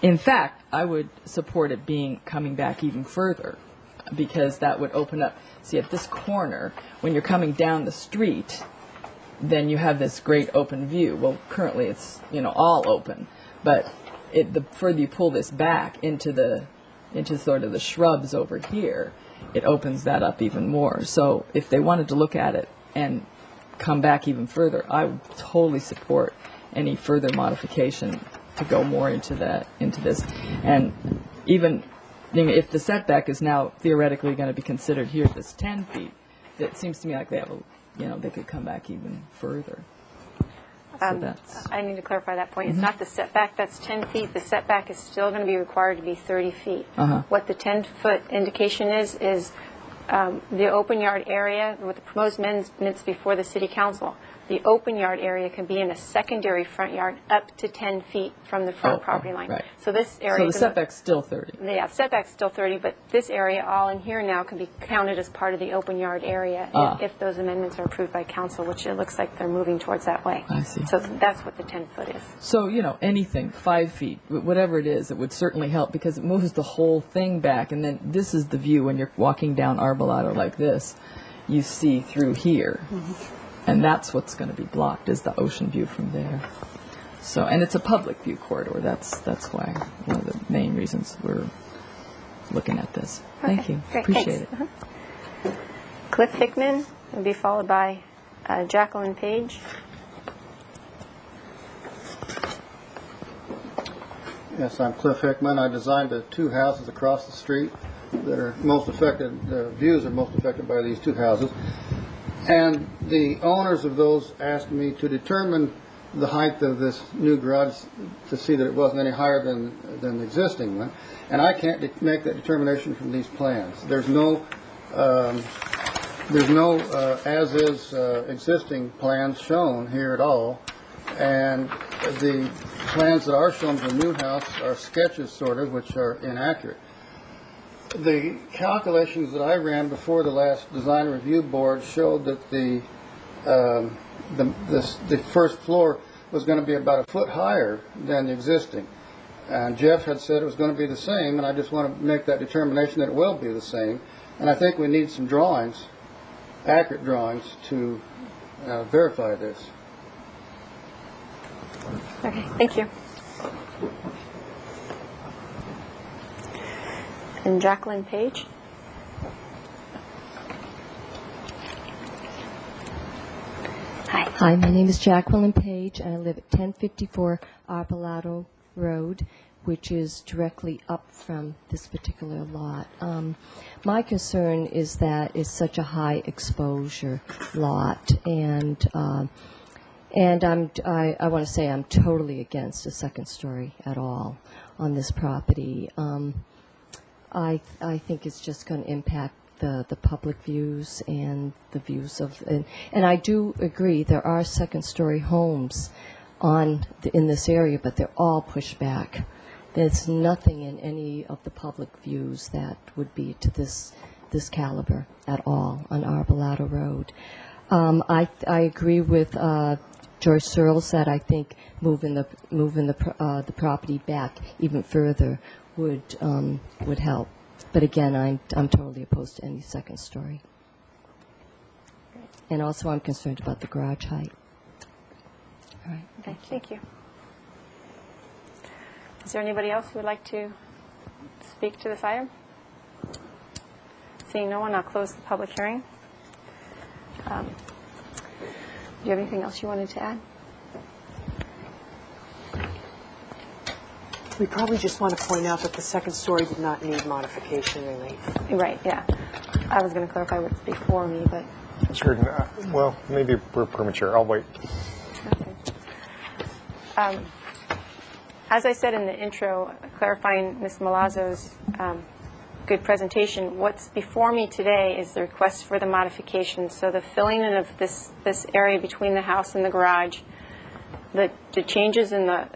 In fact, I would support it coming back even further because that would open up. See, at this corner, when you're coming down the street, then you have this great open view. Well, currently it's all open, but the further you pull this back into sort of the shrubs over here, it opens that up even more. So if they wanted to look at it and come back even further, I would totally support any further modification to go more into this. And even if the setback is now theoretically going to be considered here, this 10 feet, it seems to me like they have they could come back even further. So I need to clarify that point. It's not the setback that's 10 feet. The setback is still going to be required to be 30 feet. What the 10-foot indication is the open yard area with the proposed amendments before the City Council. The open yard area can be in a secondary front yard up to 10 feet from the front property line. Right. So this area... So the setback's still 30. Yeah, setback's still 30, but this area, all in here now, can be counted as part of the open yard area if those amendments are approved by council, which it looks like they're moving towards that way. I see. So that's what the 10-foot is. So, anything, 5 feet, whatever it is, it would certainly help because it moves the whole thing back. And then this is the view when you're walking down Arbolado like this. You see through here. And that's what's going to be blocked is the ocean view from there. So, and it's a public view corridor. That's why one of the main reasons we're looking at this. Thank you. Great, Appreciate thanks. it. Cliff Hickman will be followed by Jacqueline Page. Yes, I'm Cliff Hickman. I designed the two houses across the street that are most affected, the views are most affected by these two houses. And the owners of those asked me to determine the height of this new garage to see that it wasn't any higher than the existing one. And I can't make that determination from these plans. There's no as-is existing plans shown here at all. And the plans that are shown for the new house are sketches, sort of, which are inaccurate. The calculations that I ran before the last design review board showed that the first floor was going to be about a foot higher than the existing. And Jeff had said it was going to be the same, and I just want to make that determination that it will be the same. And I think we need some drawings, accurate drawings, to verify this. Okay, thank you. And Jacqueline Page. Hi, my name is Jacqueline Page, and I live at 1054 Arbolado Road, which is directly up from this particular lot. My concern is that it's such a high exposure lot, and I want to say I'm totally against a second story at all on this property. I think it's just going to impact the public views and the views of, and I do agree there are second-story homes in this area, but they're all pushed back. There's nothing in any of the public views that would be to this caliber at all on Arbolado Road. I agree with George Searles that I think moving the property back even further would help. But again, I'm totally opposed to any second story. And also I'm concerned about the garage height. All right. Okay, thank you. Is there anybody else who would like to speak to this item? Seeing no one, I'll close the public hearing. Do you have anything else you wanted to add? We probably just want to point out that the second story did not need modification relief. Right, yeah. I was going to clarify what's before me, but... Sure. Well, maybe we're premature. I'll wait. Okay. As I said in the intro, clarifying Ms. Malazzo's good presentation, what's before me today is the request for the modification. So the filling in of this area between the house and the garage, the changes in the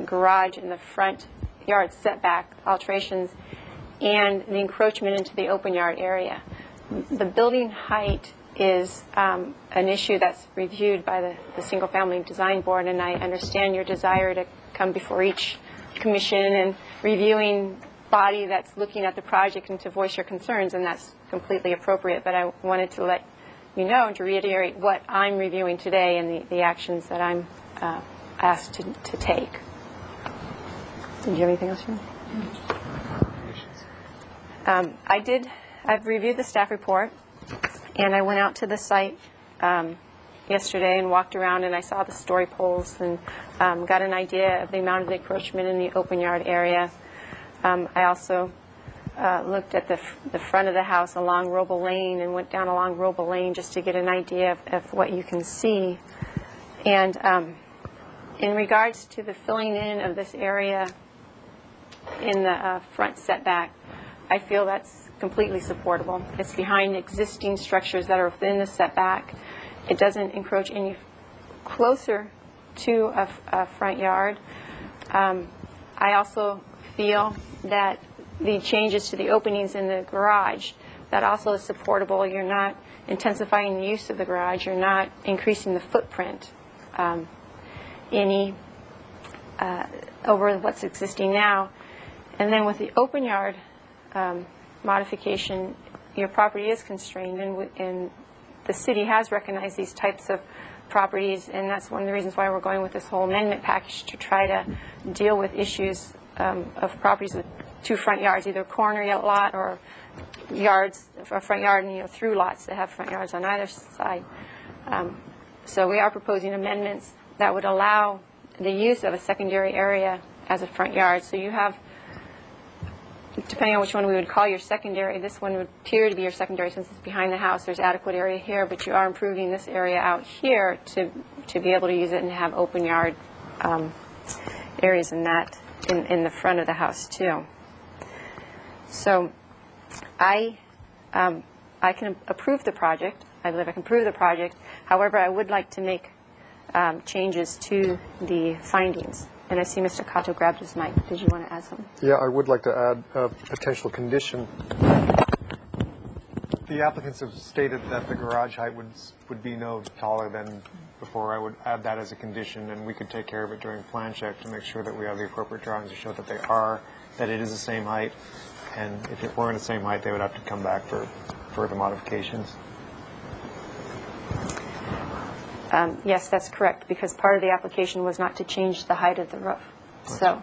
garage and the front yard setback alterations, and the encroachment into the open yard area. The building height is an issue that's reviewed by the Single Family Design Board, and I understand your desire to come before each commission and reviewing body that's looking at the project and to voice your concerns, and that's completely appropriate. But I wanted to let you know and to reiterate what I'm reviewing today and the actions that I'm asked to take. Did you have anything else you want? I've reviewed the staff report, and I went out to the site yesterday and walked around, and I saw the story poles and got an idea of the amount of the encroachment in the open yard area. I also looked at the front of the house along Roble Lane and went down along Roble Lane just to get an idea of what you can see. And in regards to the filling in of this area in the front setback, I feel that's completely supportable. It's behind existing structures that are within the setback. It doesn't encroach any closer to a front yard. I also feel that the changes to the openings in the garage, that also is supportable. You're not intensifying the use of the garage. You're not increasing the footprint any over what's existing now. And then with the open yard modification, your property is constrained, and the city has recognized these types of properties, and that's one of the reasons why we're going with this whole amendment package to try to deal with issues of properties with two front yards, either corner lot or yards, a front yard and through lots that have front yards on either side. So we are proposing amendments that would allow the use of a secondary area as a front yard. So you have, depending on which one we would call your secondary, this one would appear to be your secondary since it's behind the house. There's adequate area here, but you are improving this area out here to be able to use it and have open yard areas in the front of the house too. So I can approve the project. I believe I can approve the project. However, I would like to make changes to the findings. And I see Mr. Cato grabbed his mic. Did you want to add something? Yeah, I would like to add a potential condition. The applicants have stated that the garage height would be no taller than before. I would add that as a condition, and we could take care of it during plan check to make sure that we have the appropriate drawings to show that it is the same height. And if it weren't the same height, they would have to come back for further modifications. Yes, that's correct, because part of the application was not to change the height of the roof. So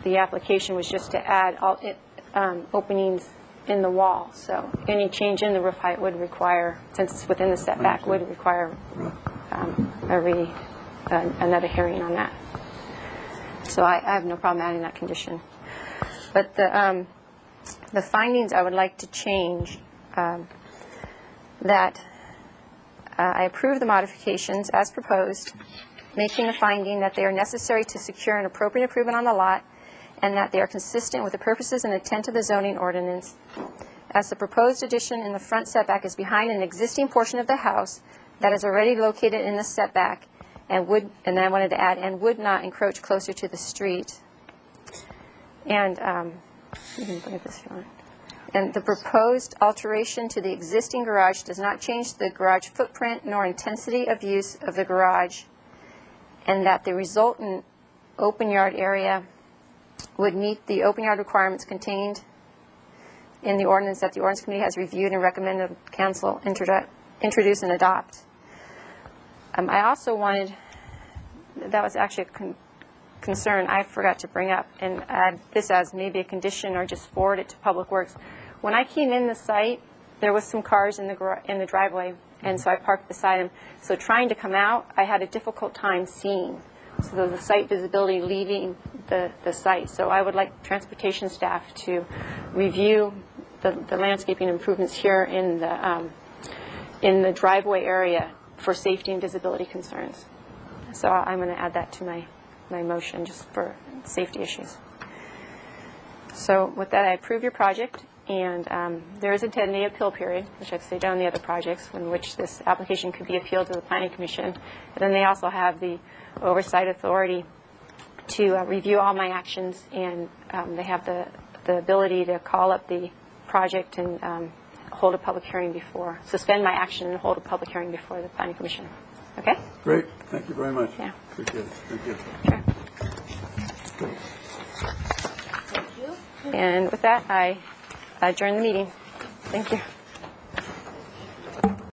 the application was just to add openings in the wall. So any change in the roof height would require, since it's within the setback, would require another hearing on that. So I have no problem adding that condition. But the findings I would like to change, that I approve the modifications as proposed, making the finding that they are necessary to secure an appropriate improvement on the lot, and that they are consistent with the purposes and intent of the zoning ordinance. As the proposed addition in the front setback is behind an existing portion of the house that is already located in the setback, and I wanted to add, and would not encroach closer to the street. And you can bring this on. And the proposed alteration to the existing garage does not change the garage footprint nor intensity of use of the garage, and that the resultant open yard area would meet the open yard requirements contained in the ordinance that the ordinance committee has reviewed and recommended council introduce and adopt. I also wanted, that was actually a concern I forgot to bring up, and add this as maybe a condition or just forward it to Public Works. When I came in the site, there was some cars in the driveway, and so I parked beside them. So trying to come out, I had a difficult time seeing. So there was the site visibility leaving the site. So I would like transportation staff to review the landscaping improvements here in the driveway area for safety and visibility concerns. So I'm going to add that to my motion just for safety issues. So with that, I approve your project, and there is a 10-day appeal period, which I've stated on the other projects, in which this application could be appealed to the Planning Commission. And then they also have the oversight authority to review all my actions, and they have the ability to call up the project and hold a public hearing before, suspend my action and hold a public hearing before the Planning Commission. Okay? Great. Thank you very much. Yeah. Appreciate it. Thank you. Sure. And with that, I adjourn the meeting. Thank you.